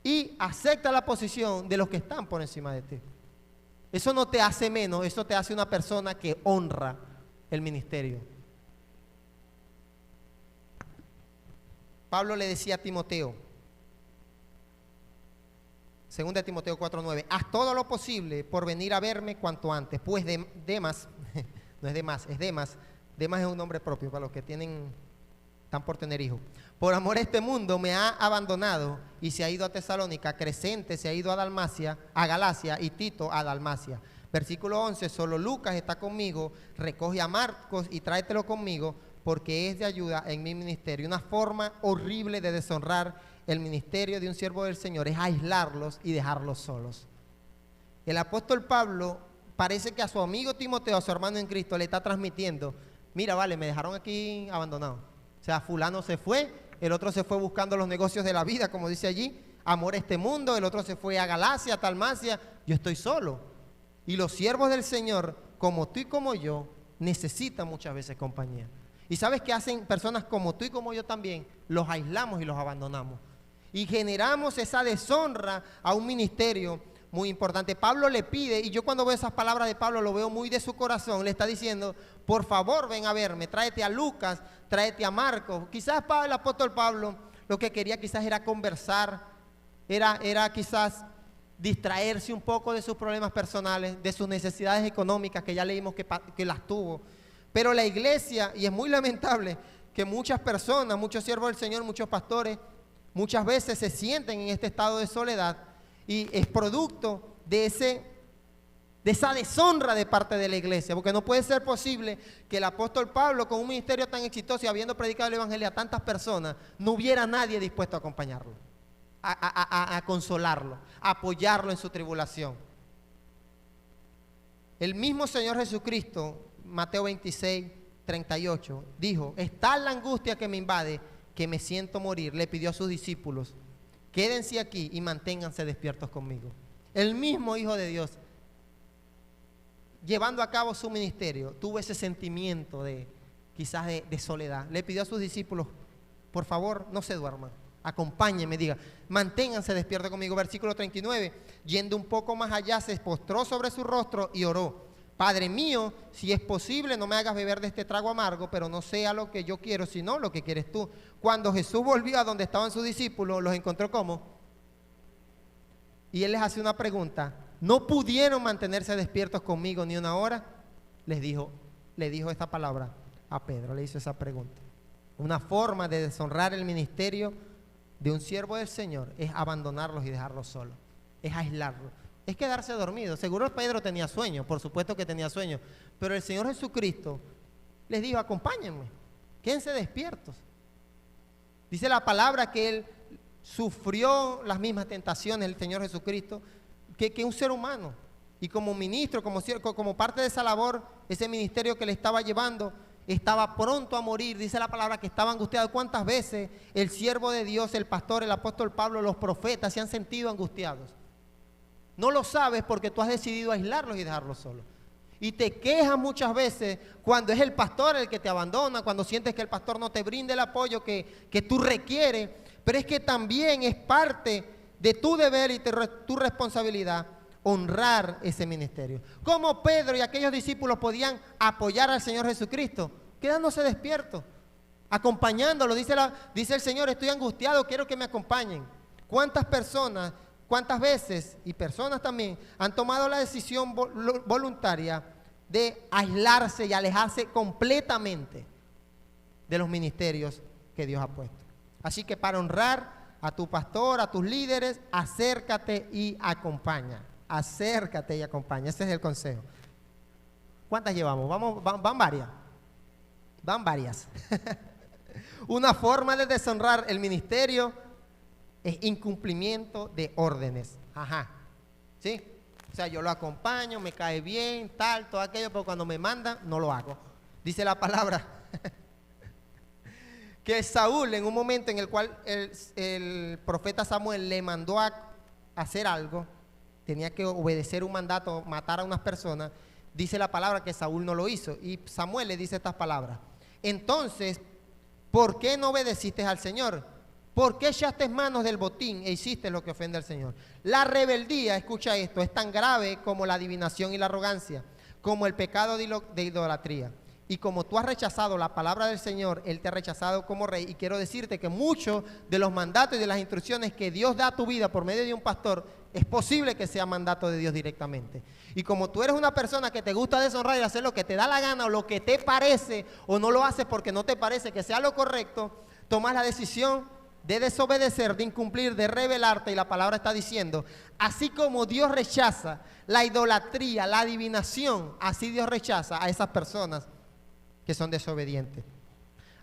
y acepta la posición de los que están por encima de ti. Eso no te hace menos, eso te hace una persona que honra el ministerio. Pablo le decía a Timoteo, 2 Timoteo 4:9, haz todo lo posible por venir a verme cuanto antes, pues Demas, no es Demas, es Demas. Demas es un nombre propio para los que están por tener hijos. Por amor a este mundo me ha abandonado y se ha ido a Tesalónica. Crescente se ha ido a Galacia, y Tito a Dalmacia. Versículo 11, solo Lucas está conmigo, recoge a Marcos y tráetelo conmigo, porque es de ayuda en mi ministerio. Una forma horrible de deshonrar el ministerio de un siervo del Señor es aislarlos y dejarlos solos. El apóstol Pablo parece que a su amigo Timoteo, a su hermano en Cristo, le está transmitiendo: mira, vale, me dejaron aquí abandonado. O sea, fulano se fue, el otro se fue buscando los negocios de la vida, como dice allí, amor a este mundo, el otro se fue a Galacia, a Dalmacia, yo estoy solo. Y los siervos del Señor, como tú y como yo, necesita muchas veces compañía. ¿Y sabes qué hacen personas como tú y como yo también? Los aislamos y los abandonamos. Y generamos esa deshonra a un ministerio muy importante. Pablo le pide, y yo cuando veo esas palabras de Pablo lo veo muy de su corazón, le está diciendo, por favor ven a verme, tráete a Lucas, tráete a Marcos. Quizás el apóstol Pablo lo que quería quizás era conversar, era quizás distraerse un poco de sus problemas personales, de sus necesidades económicas, que ya leímos que las tuvo. Pero la iglesia, y es muy lamentable que muchas personas, muchos siervos del Señor, muchos pastores, muchas veces se sienten en este estado de soledad, y es producto de esa deshonra de parte de la iglesia, porque no puede ser posible que el apóstol Pablo, con un ministerio tan exitoso y habiendo predicado el evangelio a tantas personas, no hubiera nadie dispuesto a acompañarlo, a consolarlo, a apoyarlo en su tribulación. El mismo Señor Jesucristo, Mateo 26, 38, dijo, es tal la angustia que me invade que me siento morir. Le pidió a sus discípulos, quédense aquí y manténganse despiertos conmigo. El mismo Hijo de Dios, llevando a cabo su ministerio, tuvo ese sentimiento quizás de soledad. Le pidió a sus discípulos, por favor, no se duerman, acompáñenme, diga, manténganse despiertos conmigo. Versículo 39, yendo un poco más allá, se postró sobre su rostro y oró. Padre mío, si es posible, no me hagas beber de este trago amargo, pero no sea lo que yo quiero, sino lo que quieres tú. Cuando Jesús volvió a donde estaban sus discípulos, los encontró ¿cómo? Y él les hace una pregunta. ¿No pudieron mantenerse despiertos conmigo ni una hora? Le dijo esta palabra a Pedro, le hizo esa pregunta. Una forma de deshonrar el ministerio de un siervo del Señor es abandonarlos y dejarlos solos, es aislarlos, es quedarse dormido. Seguro Pedro tenía sueño, por supuesto que tenía sueño, pero el Señor Jesucristo les dijo, acompáñenme, quédense despiertos. Dice la palabra que Él sufrió las mismas tentaciones, el Señor Jesucristo, que un ser humano. Y como ministro, como parte de esa labor, ese ministerio que le estaba llevando, estaba pronto a morir. Dice la palabra que estaba angustiado. ¿Cuántas veces el siervo de Dios, el pastor, el apóstol Pablo, los profetas se han sentido angustiados? No lo sabes porque tú has decidido aislarlos y dejarlos solos. Y te quejas muchas veces cuando es el pastor el que te abandona, cuando sientes que el pastor no te brinda el apoyo que tú requieres. Pero es que también es parte de tu deber y tu responsabilidad honrar ese ministerio. ¿Cómo Pedro y aquellos discípulos podían apoyar al Señor Jesucristo? Quedándose despiertos, acompañándolo. Dice el Señor, estoy angustiado, quiero que me acompañen. ¿Cuántas personas, cuántas veces, y personas también, han tomado la decisión voluntaria de aislarse y alejarse completamente de los ministerios que Dios ha puesto? Así que para honrar a tu pastor, a tus líderes, acércate y acompaña. Acércate y acompaña. Ese es el consejo. ¿Cuántas llevamos? Van varias. Van varias. Una forma de deshonrar el ministerio es incumplimiento de órdenes. Ajá. ¿Sí? O sea, yo lo acompaño, me cae bien, tal, todo aquello, pero cuando me mandan, no lo hago. Dice la palabra que Saúl, en un momento en el cual el profeta Samuel le mandó a hacer algo, tenía que obedecer un mandato, matar a unas personas, dice la palabra que Saúl no lo hizo. Y Samuel le dice estas palabras. Entonces, ¿por qué no obedeciste al Señor? ¿Por qué echaste manos del botín e hiciste lo que ofende al Señor? La rebeldía, escucha esto, es tan grave como la adivinación y la arrogancia, como el pecado de idolatría. Y como tú has rechazado la palabra del Señor, Él te ha rechazado como rey. Y quiero decirte que muchos de los mandatos y de las instrucciones que Dios da a tu vida por medio de un pastor, es posible que sea mandato de Dios directamente. Y como tú eres una persona que te gusta deshonrar y hacer lo que te da la gana o lo que te parece, o no lo haces porque no te parece que sea lo correcto, tomas la decisión de desobedecer, de incumplir, de rebelarte. Y la palabra está diciendo, así como Dios rechaza la idolatría, la adivinación, así Dios rechaza a esas personas que son desobedientes.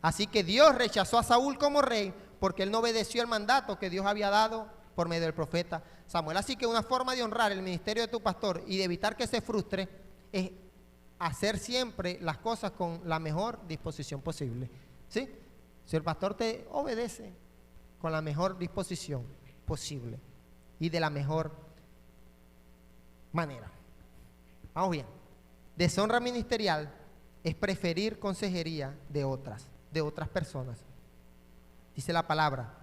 Así que Dios rechazó a Saúl como rey porque él no obedeció el mandato que Dios había dado por medio del profeta Samuel. Así que una forma de honrar el ministerio de tu pastor y de evitar que se frustre es hacer siempre las cosas con la mejor disposición posible. ¿Sí? Si el pastor te obedece con la mejor disposición posible y de la mejor manera. Vamos bien. Deshonra ministerial es preferir consejería de otras personas. Dice la palabra,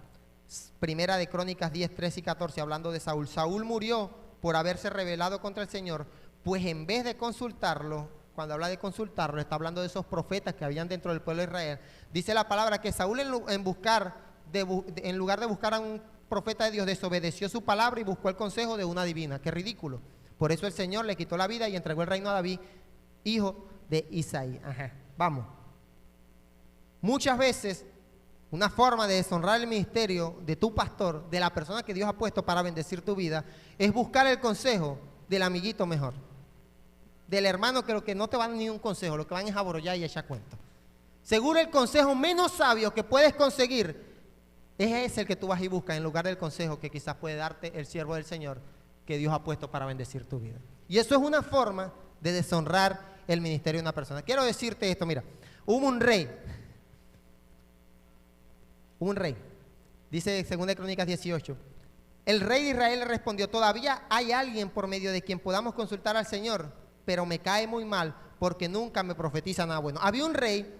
Primera de Crónicas 10, 13 y 14, hablando de Saúl. Saúl murió por haberse rebelado contra el Señor, pues en vez de consultarlo, cuando habla de consultarlo, está hablando de esos profetas que habían dentro del pueblo de Israel. Dice la palabra que Saúl en lugar de buscar a un profeta de Dios, desobedeció su palabra y buscó el consejo de una divina. Qué ridículo. Por eso el Señor le quitó la vida y entregó el reino a David, hijo de Isaí. Vamos. Muchas veces una forma de deshonrar el ministerio de tu pastor, de la persona que Dios ha puesto para bendecir tu vida, es buscar el consejo del amiguito mejor, del hermano que lo que no te va a dar ni un consejo, lo que van es a aborollar y echar cuento. Seguro el consejo menos sabio que puedes conseguir es ese el que tú vas y buscas, en lugar del consejo que quizás puede darte el siervo del Señor que Dios ha puesto para bendecir tu vida. Y eso es una forma de deshonrar el ministerio de una persona. Quiero decirte esto, mira, hubo un rey, dice 2 Crónicas 18, el rey de Israel le respondió, todavía hay alguien por medio de quien podamos consultar al Señor, pero me cae muy mal porque nunca me profetiza nada bueno. Había un rey,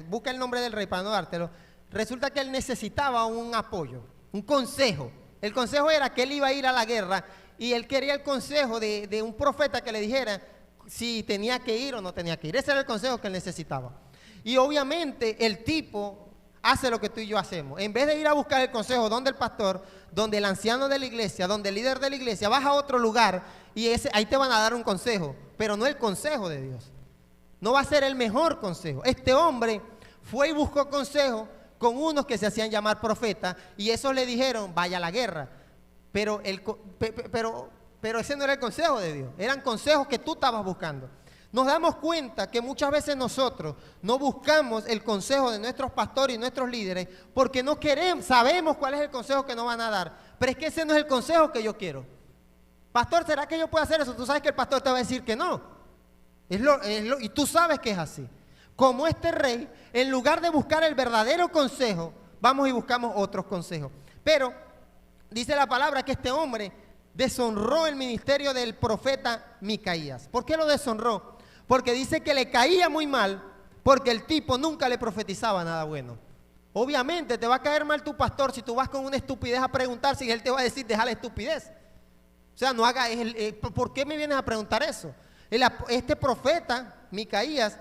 busca el nombre del rey para no dártelo, resulta que él necesitaba un apoyo, un consejo. El consejo era que él iba a ir a la guerra y él quería el consejo de un profeta que le dijera si tenía que ir o no tenía que ir. Ese era el consejo que él necesitaba. Y obviamente el tipo hace lo que tú y yo hacemos. En vez de ir a buscar el consejo donde el pastor, donde el anciano de la iglesia, donde el líder de la iglesia, vas a otro lugar y ahí te van a dar un consejo, pero no el consejo de Dios. No va a ser el mejor consejo. Este hombre fue y buscó consejo con unos que se hacían llamar profetas y esos le dijeron, vaya a la guerra. Pero ese no era el consejo de Dios, eran consejos que tú estabas buscando. Nos damos cuenta que muchas veces nosotros no buscamos el consejo de nuestros pastores y nuestros líderes porque no queremos, sabemos cuál es el consejo que nos van a dar, pero es que ese no es el consejo que yo quiero. Pastor, ¿será que yo puedo hacer eso? Tú sabes que el pastor te va a decir que no. Y tú sabes que es así. Como este rey, en lugar de buscar el verdadero consejo, vamos y buscamos otros consejos. Pero dice la palabra que este hombre deshonró el ministerio del profeta Micaías. ¿Por qué lo deshonró? Porque dice que le caía muy mal, porque el tipo nunca le profetizaba nada bueno. Obviamente te va a caer mal tu pastor si tú vas con una estupidez a preguntar, si él te va a decir, deja la estupidez. O sea, no haga, ¿por qué me vienes a preguntar eso? Este profeta, Micaías,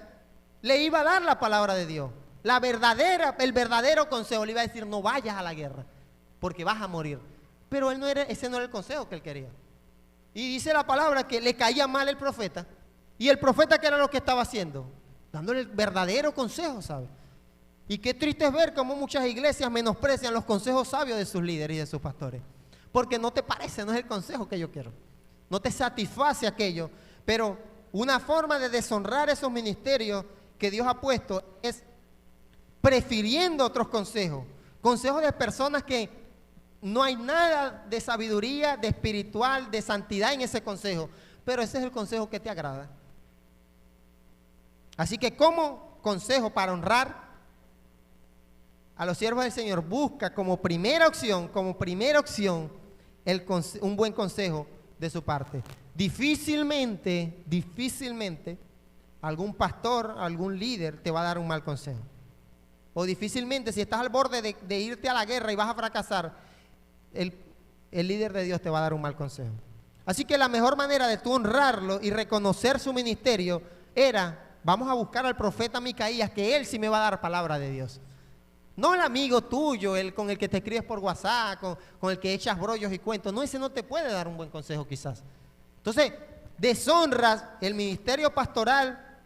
le iba a dar la palabra de Dios, el verdadero consejo. Le iba a decir, no vayas a la guerra, porque vas a morir. Pero ese no era el consejo que él quería. Y dice la palabra que le caía mal el profeta. Y el profeta, ¿qué era lo que estaba haciendo? Dándole el verdadero consejo, ¿sabes? Y qué triste es ver cómo muchas iglesias menosprecian los consejos sabios de sus líderes y de sus pastores. Porque no te parece, no es el consejo que yo quiero. No te satisface aquello. Pero una forma de deshonrar esos ministerios que Dios ha puesto es prefiriendo otros consejos. Consejos de personas que no hay nada de sabiduría, de espiritual, de santidad en ese consejo. Pero ese es el consejo que te agrada. Así que como consejo para honrar a los siervos del Señor, busca como primera opción, un buen consejo de su parte. Difícilmente algún pastor, algún líder te va a dar un mal consejo. O difícilmente, si estás al borde de irte a la guerra y vas a fracasar, el líder de Dios te va a dar un mal consejo. Así que la mejor manera de tú honrarlo y reconocer su ministerio era, vamos a buscar al profeta Micaías, que él sí me va a dar palabra de Dios. No el amigo tuyo, el con el que te escribes por WhatsApp, con el que echas brollos y cuentos. No, ese no te puede dar un buen consejo quizás. Entonces, deshonras el ministerio pastoral,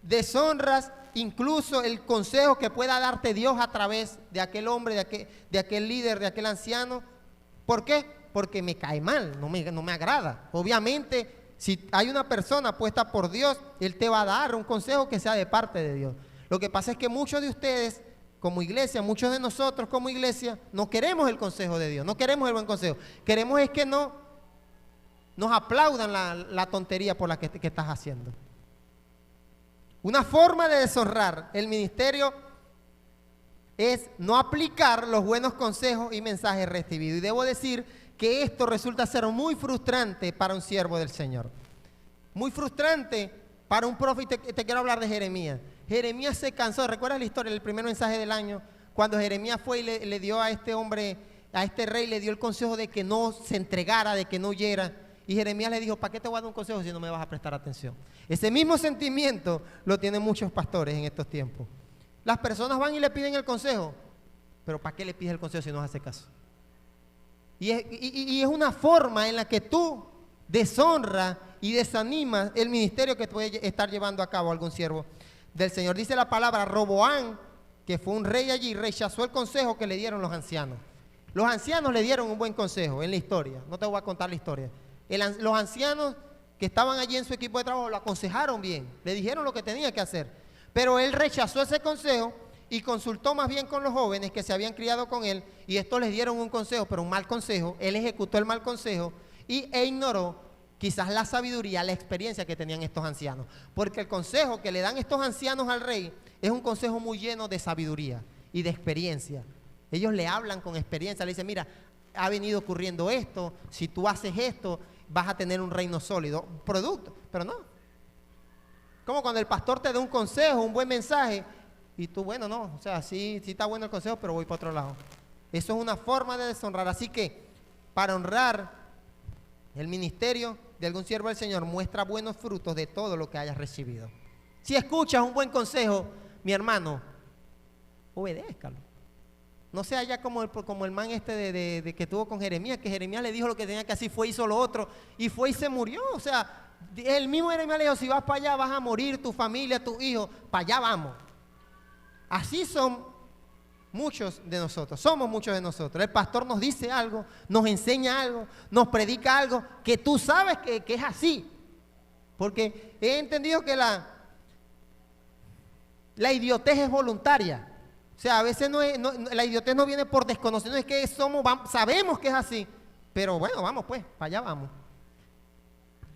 deshonras incluso el consejo que pueda darte Dios a través de aquel hombre, de aquel líder, de aquel anciano. ¿Por qué? Porque me cae mal, no me agrada. Obviamente, si hay una persona puesta por Dios, Él te va a dar un consejo que sea de parte de Dios. Lo que pasa es que muchos de ustedes, como iglesia, muchos de nosotros como iglesia, no queremos el consejo de Dios, no queremos el buen consejo. Queremos es que nos aplaudan la tontería por la que estás haciendo. Una forma de deshonrar el ministerio es no aplicar los buenos consejos y mensajes recibidos. Y debo decir que esto resulta ser muy frustrante para un siervo del Señor. Muy frustrante para un profeta, te quiero hablar de Jeremías. Jeremías se cansó, ¿recuerdas la historia del primer mensaje del año? Cuando Jeremías fue y le dio a este hombre, a este rey, le dio el consejo de que no se entregara, de que no huyera. Y Jeremías le dijo, ¿para qué te voy a dar un consejo si no me vas a prestar atención? Ese mismo sentimiento lo tienen muchos pastores en estos tiempos. Las personas van y le piden el consejo, pero ¿para qué le pides el consejo si no hace caso? Y es una forma en la que tú deshonras y desanimas el ministerio que puede estar llevando a cabo algún siervo del Señor. Dice la palabra, Roboán, que fue un rey allí, rechazó el consejo que le dieron los ancianos. Los ancianos le dieron un buen consejo en la historia. No te voy a contar la historia. Los ancianos que estaban allí en su equipo de trabajo lo aconsejaron bien, le dijeron lo que tenía que hacer. Pero él rechazó ese consejo y consultó más bien con los jóvenes que se habían criado con él, y estos les dieron un consejo, pero un mal consejo. Él ejecutó el mal consejo e ignoró quizás la sabiduría, la experiencia que tenían estos ancianos. Porque el consejo que le dan estos ancianos al rey es un consejo muy lleno de sabiduría y de experiencia. Ellos le hablan con experiencia, le dicen, mira, ha venido ocurriendo esto, si tú haces esto, vas a tener un reino sólido, producto, pero no. Como cuando el pastor te da un consejo, un buen mensaje, y tú, bueno, no, o sea, sí está bueno el consejo, pero voy para otro lado. Eso es una forma de deshonrar. Así que, para honrar el ministerio de algún siervo del Señor, muestra buenos frutos de todo lo que hayas recibido. Si escuchas un buen consejo, mi hermano, obedézcalo. No sea ya como el man este de que tuvo con Jeremías, que Jeremías le dijo lo que tenía que hacer, fue, hizo lo otro, y fue y se murió. O sea, el mismo Jeremías le dijo, si vas para allá vas a morir, tu familia, tus hijos, para allá vamos. Así son muchos de nosotros, somos muchos de nosotros. El pastor nos dice algo, nos enseña algo, nos predica algo, que tú sabes que es así. Porque he entendido que la idiotez es voluntaria. O sea, a veces la idiotez no viene por desconocimiento, es que sabemos que es así, pero bueno, vamos pues, para allá vamos.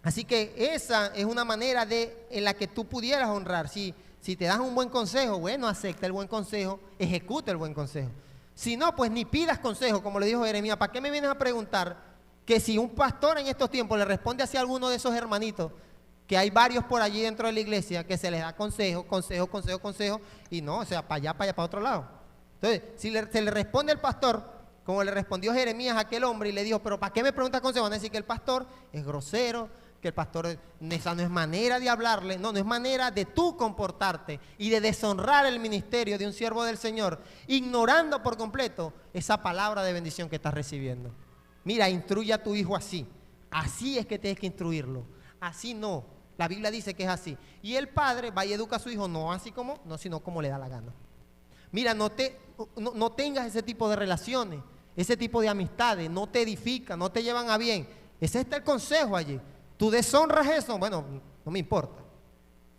Así que esa es una manera en la que tú pudieras honrar. Si te das un buen consejo, bueno, acepta el buen consejo, ejecuta el buen consejo. Si no, pues ni pidas consejo, como le dijo Jeremías. ¿Para qué me vienes a preguntar que si un pastor en estos tiempos le responde hacia alguno de esos hermanitos, que hay varios por allí dentro de la iglesia, que se les da consejo, y no, o sea, para allá, para otro lado? Entonces, si se le responde al pastor, como le respondió Jeremías a aquel hombre, y le dijo, pero ¿para qué me preguntas consejo? Van a decir que el pastor es grosero, que el pastor, esa no es manera de hablarle, no es manera de tú comportarte y de deshonrar el ministerio de un siervo del Señor, ignorando por completo esa palabra de bendición que estás recibiendo. Mira, instruye a tu hijo así es que tienes que instruirlo, así no. La Biblia dice que es así. Y el padre va y educa a su hijo, no así como, no, sino como le da la gana. Mira, no tengas ese tipo de relaciones, ese tipo de amistades, no te edifican, no te llevan a bien. Ese está el consejo allí. Tú deshonras eso, bueno, no me importa.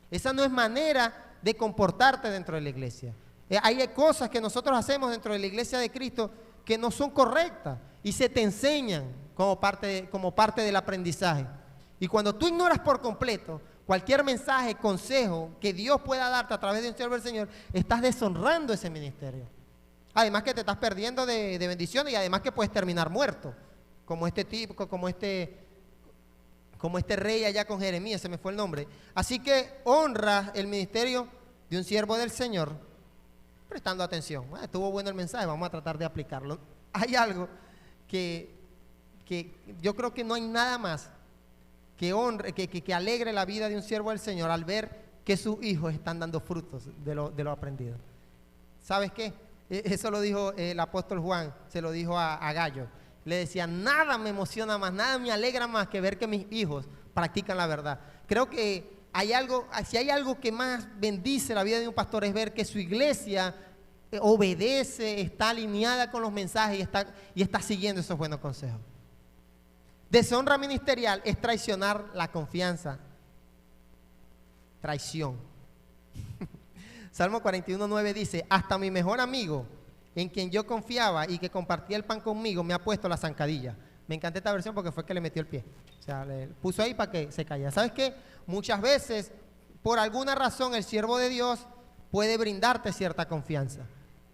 Esa no es manera de comportarte dentro de la iglesia. Hay cosas que nosotros hacemos dentro de la iglesia de Cristo que no son correctas y se te enseñan como parte del aprendizaje. Y cuando tú ignoras por completo cualquier mensaje, consejo que Dios pueda darte a través de un siervo del Señor, estás deshonrando ese ministerio. Además que te estás perdiendo de bendiciones, y además que puedes terminar muerto, como este tipo, como este rey allá con Jeremías, se me fue el nombre. Así que honra el ministerio de un siervo del Señor, prestando atención. Estuvo bueno el mensaje, vamos a tratar de aplicarlo. Hay algo que yo creo que no hay nada más que alegre la vida de un siervo del Señor al ver que sus hijos están dando frutos de lo aprendido. ¿Sabes qué? Eso lo dijo el apóstol Juan, se lo dijo a Gallo. Le decía, nada me emociona más, nada me alegra más que ver que mis hijos practican la verdad. Creo que si hay algo que más bendice la vida de un pastor, es ver que su iglesia obedece, está alineada con los mensajes y está siguiendo esos buenos consejos. Deshonra ministerial es traicionar la confianza. Traición. Salmo 41:9 dice, hasta mi mejor amigo, en quien yo confiaba y que compartía el pan conmigo, me ha puesto la zancadilla. Me encanta esta versión porque fue que le metió el pie. O sea, le puso ahí para que se callara. ¿Sabes qué? Muchas veces, por alguna razón, el siervo de Dios puede brindarte cierta confianza.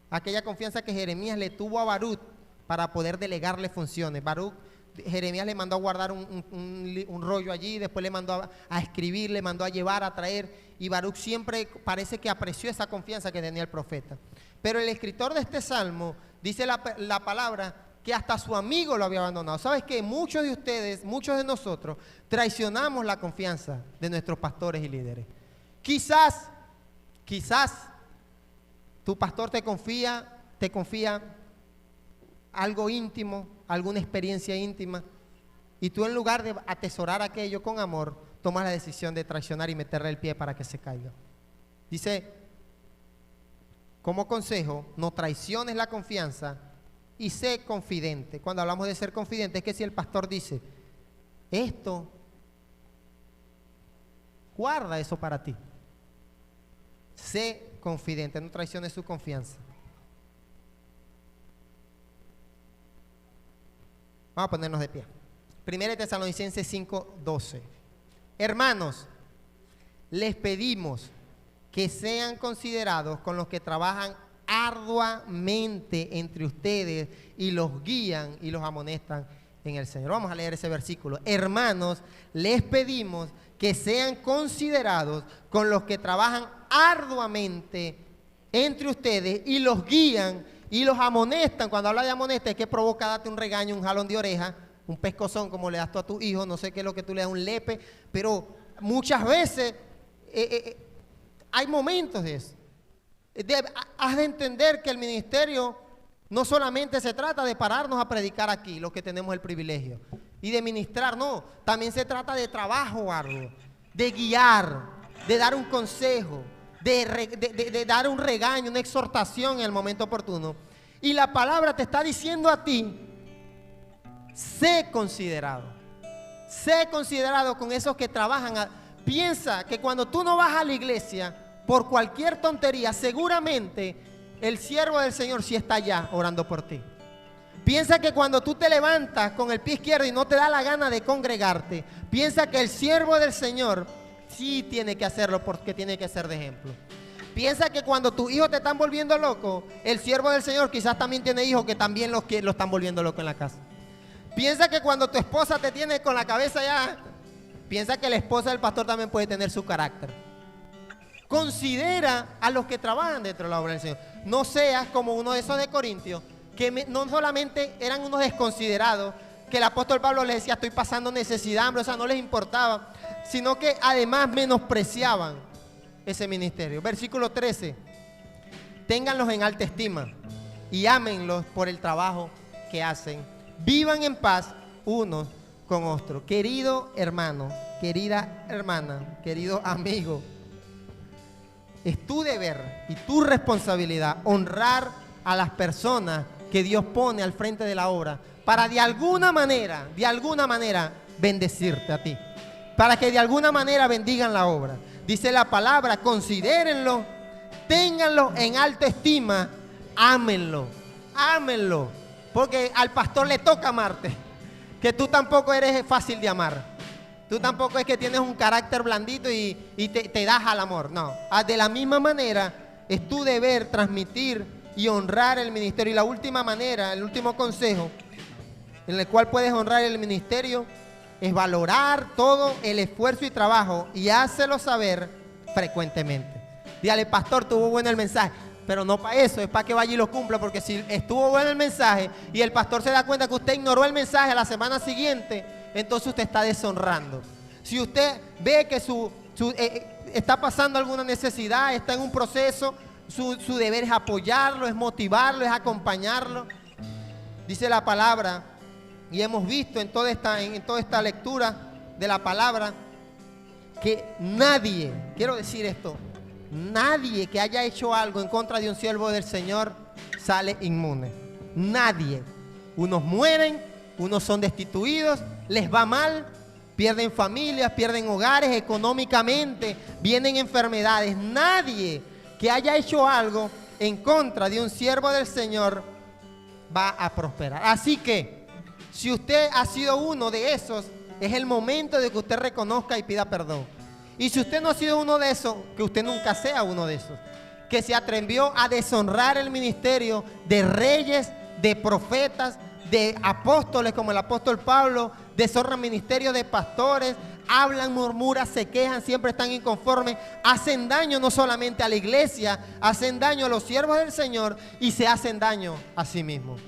Aquella confianza que Jeremías le tuvo a Baruch para poder delegarle funciones. Baruch, Jeremías le mandó a guardar un rollo allí, después le mandó a escribir, le mandó a llevar, a traer, y Baruch siempre parece que apreció esa confianza que tenía el profeta. Pero el escritor de este salmo dice la palabra que hasta su amigo lo había abandonado. ¿Sabes qué? Muchos de ustedes, muchos de nosotros, traicionamos la confianza de nuestros pastores y líderes. Quizás tu pastor te confía algo íntimo, alguna experiencia íntima, y tú en lugar de atesorar aquello con amor, tomas la decisión de traicionar y meterle el pie para que se caiga. Dice, como consejo, no traiciones la confianza y sé confidente. Cuando hablamos de ser confidente, es que si el pastor dice, esto, guarda eso para ti. Sé confidente, no traiciones su confianza. Vamos a ponernos de pie. 1 Tesalonicenses 5:12. Hermanos, les pedimos que sean considerados con los que trabajan arduamente entre ustedes y los guían y los amonestan en el Señor. Vamos a leer ese versículo. Hermanos, les pedimos que sean considerados con los que trabajan arduamente entre ustedes y los guían y los amonestan. Cuando habla de amonestar, es que provoca darte un regaño, un jalón de oreja, un pescozón como le das tú a tu hijo, no sé qué es lo que tú le das, un lepe, pero muchas veces hay momentos de eso. Has de entender que el ministerio no solamente se trata de pararnos a predicar aquí, los que tenemos el privilegio, y de ministrar, no, también se trata de trabajo arduo, de guiar, de dar un consejo, de dar un regaño, una exhortación en el momento oportuno. Y la palabra te está diciendo a ti, sé considerado con esos que trabajan. Piensa que cuando tú no vas a la iglesia por cualquier tontería, seguramente el siervo del Señor sí está allá orando por ti. Piensa que cuando tú te levantas con el pie izquierdo y no te da la gana de congregarte, piensa que el siervo del Señor sí tiene que hacerlo porque tiene que ser de ejemplo. Piensa que cuando tus hijos te están volviendo loco, el siervo del Señor quizás también tiene hijos que también lo están volviendo loco en la casa. Piensa que cuando tu esposa te tiene con la cabeza ya, piensa que la esposa del pastor también puede tener su carácter. Considera a los que trabajan dentro de la obra del Señor. No seas como uno de esos de Corintios, que no solamente eran unos desconsiderados, que el apóstol Pablo les decía, estoy pasando necesidad, hambre, o sea, no les importaba, sino que además menospreciaban ese ministerio. Versículo 13, ténganlos en alta estima y ámenlos por el trabajo que hacen. Vivan en paz unos con otros. Querido hermano, querida hermana, querido amigo, es tu deber y tu responsabilidad honrar a las personas que Dios pone al frente de la obra para de alguna manera bendecirte a ti, para que de alguna manera bendigan la obra. Dice la palabra, considérenlo, ténganlo en alta estima, ámenlo, porque al pastor le toca amarte, que tú tampoco eres fácil de amar. Tú tampoco es que tienes un carácter blandito y te das al amor. No, de la misma manera es tu deber transmitir y honrar el ministerio. Y la última manera, el último consejo en el cual puedes honrar el ministerio es valorar todo el esfuerzo y trabajo y hácelo saber frecuentemente. Dígale, pastor, tuvo bueno el mensaje, pero no para eso, es para que vaya y lo cumpla, porque si estuvo bueno el mensaje y el pastor se da cuenta que usted ignoró el mensaje a la semana siguiente, entonces usted está deshonrando. Si usted ve que está pasando alguna necesidad, está en un proceso, su deber es apoyarlo, es motivarlo, es acompañarlo. Dice la palabra, y hemos visto en toda esta lectura de la palabra, que nadie, quiero decir esto, nadie que haya hecho algo en contra de un siervo del Señor sale inmune. Nadie. Unos mueren, unos son destituidos, les va mal, pierden familias, pierden hogares, económicamente, vienen enfermedades. Nadie que haya hecho algo en contra de un siervo del Señor va a prosperar. Así que, si usted ha sido uno de esos, es el momento de que usted reconozca y pida perdón. Y si usted no ha sido uno de esos, que usted nunca sea uno de esos, que se atrevió a deshonrar el ministerio de reyes, de profetas, de apóstoles como el apóstol Pablo, deshonran ministerio de pastores, hablan, murmuran, se quejan, siempre están inconformes, hacen daño no solamente a la iglesia, hacen daño a los siervos del Señor y se hacen daño a sí mismos.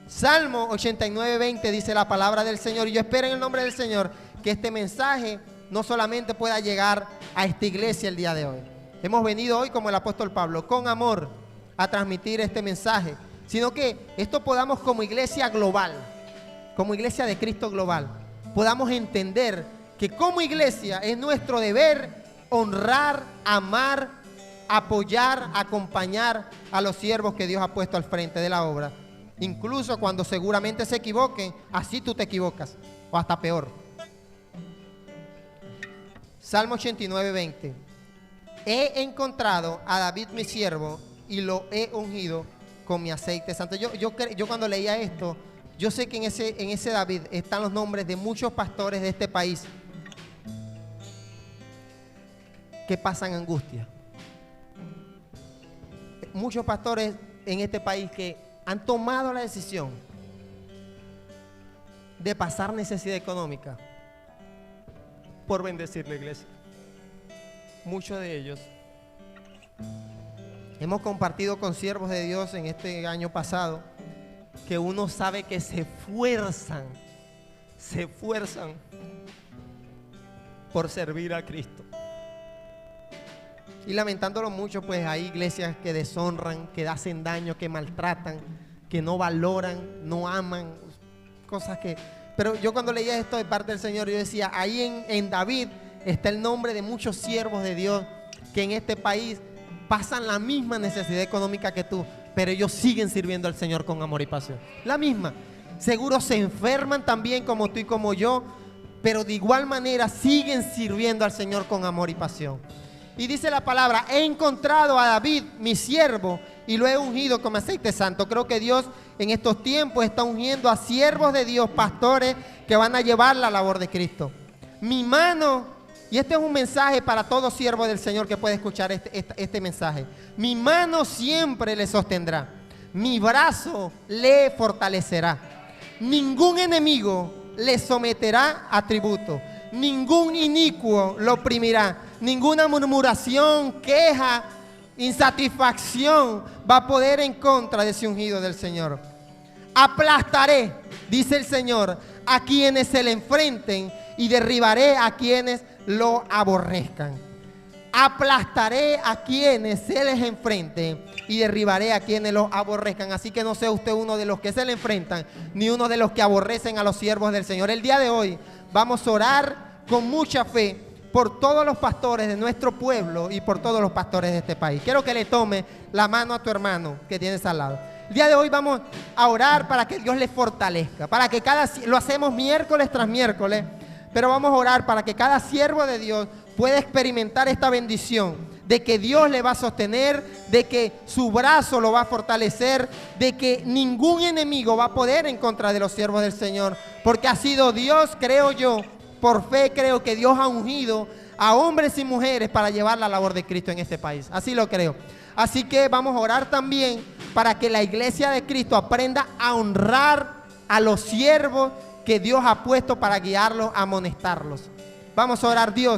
Salmo 89:20 dice la palabra del Señor, y yo espero en el nombre del Señor que este mensaje no solamente pueda llegar a esta iglesia el día de hoy. Hemos venido hoy como el apóstol Pablo, con amor, a transmitir este mensaje, sino que esto podamos como iglesia global, como iglesia de Cristo global, podamos entender que como iglesia es nuestro deber honrar, amar, apoyar, acompañar a los siervos que Dios ha puesto al frente de la obra. Incluso cuando seguramente se equivoquen, así tú te equivocas, o hasta peor. Salmo 89:20. He encontrado a David mi siervo y lo he ungido con mi aceite santo. Yo cuando leía esto, yo sé que en ese David están los nombres de muchos pastores de este país que pasan angustia. Muchos pastores en este país que han tomado la decisión de pasar necesidad económica por bendecir la iglesia. Muchos de ellos hemos compartido con siervos de Dios en este año pasado que uno sabe que se esfuerzan por servir a Cristo. Y lamentándolo mucho, pues hay iglesias que deshonran, que hacen daño, que maltratan, que no valoran, no aman, cosas que... Pero yo cuando leía esto de parte del Señor, yo decía, ahí en David está el nombre de muchos siervos de Dios que en este país pasan la misma necesidad económica que tú, pero ellos siguen sirviendo al Señor con amor y pasión. La misma. Seguro se enferman también como tú y como yo, pero de igual manera siguen sirviendo al Señor con amor y pasión. Y dice la palabra, he encontrado a David, mi siervo, y lo he ungido con aceite santo. Creo que Dios en estos tiempos está ungiendo a siervos de Dios, pastores que van a llevar la labor de Cristo. Mi mano, y este es un mensaje para todo siervo del Señor que puede escuchar este mensaje. Mi mano siempre le sostendrá, mi brazo le fortalecerá. Ningún enemigo le someterá a tributo, ningún inicuo lo oprimirá. Ninguna murmuración, queja, insatisfacción va a poder en contra de ese ungido del Señor. Aplastaré, dice el Señor, a quienes se le enfrenten y derribaré a quienes lo aborrezcan. Aplastaré a quienes se les enfrenten y derribaré a quienes lo aborrezcan. Así que no sea usted uno de los que se le enfrentan, ni uno de los que aborrecen a los siervos del Señor. El día de hoy vamos a orar con mucha fe por todos los pastores de nuestro pueblo y por todos los pastores de este país. Quiero que le tome la mano a tu hermano que tienes al lado. El día de hoy vamos a orar para que Dios les fortalezca, para que lo hacemos miércoles tras miércoles, pero vamos a orar para que cada siervo de Dios pueda experimentar esta bendición de que Dios le va a sostener, de que su brazo lo va a fortalecer, de que ningún enemigo va a poder en contra de los siervos del Señor, porque ha sido Dios, creo yo, por fe creo que Dios ha ungido a hombres y mujeres para llevar la labor de Cristo en este país. Así lo creo. Así que vamos a orar también para que la iglesia de Cristo aprenda a honrar a los siervos que Dios ha puesto para guiarlos, amonestarlos. Vamos a orar. Dios,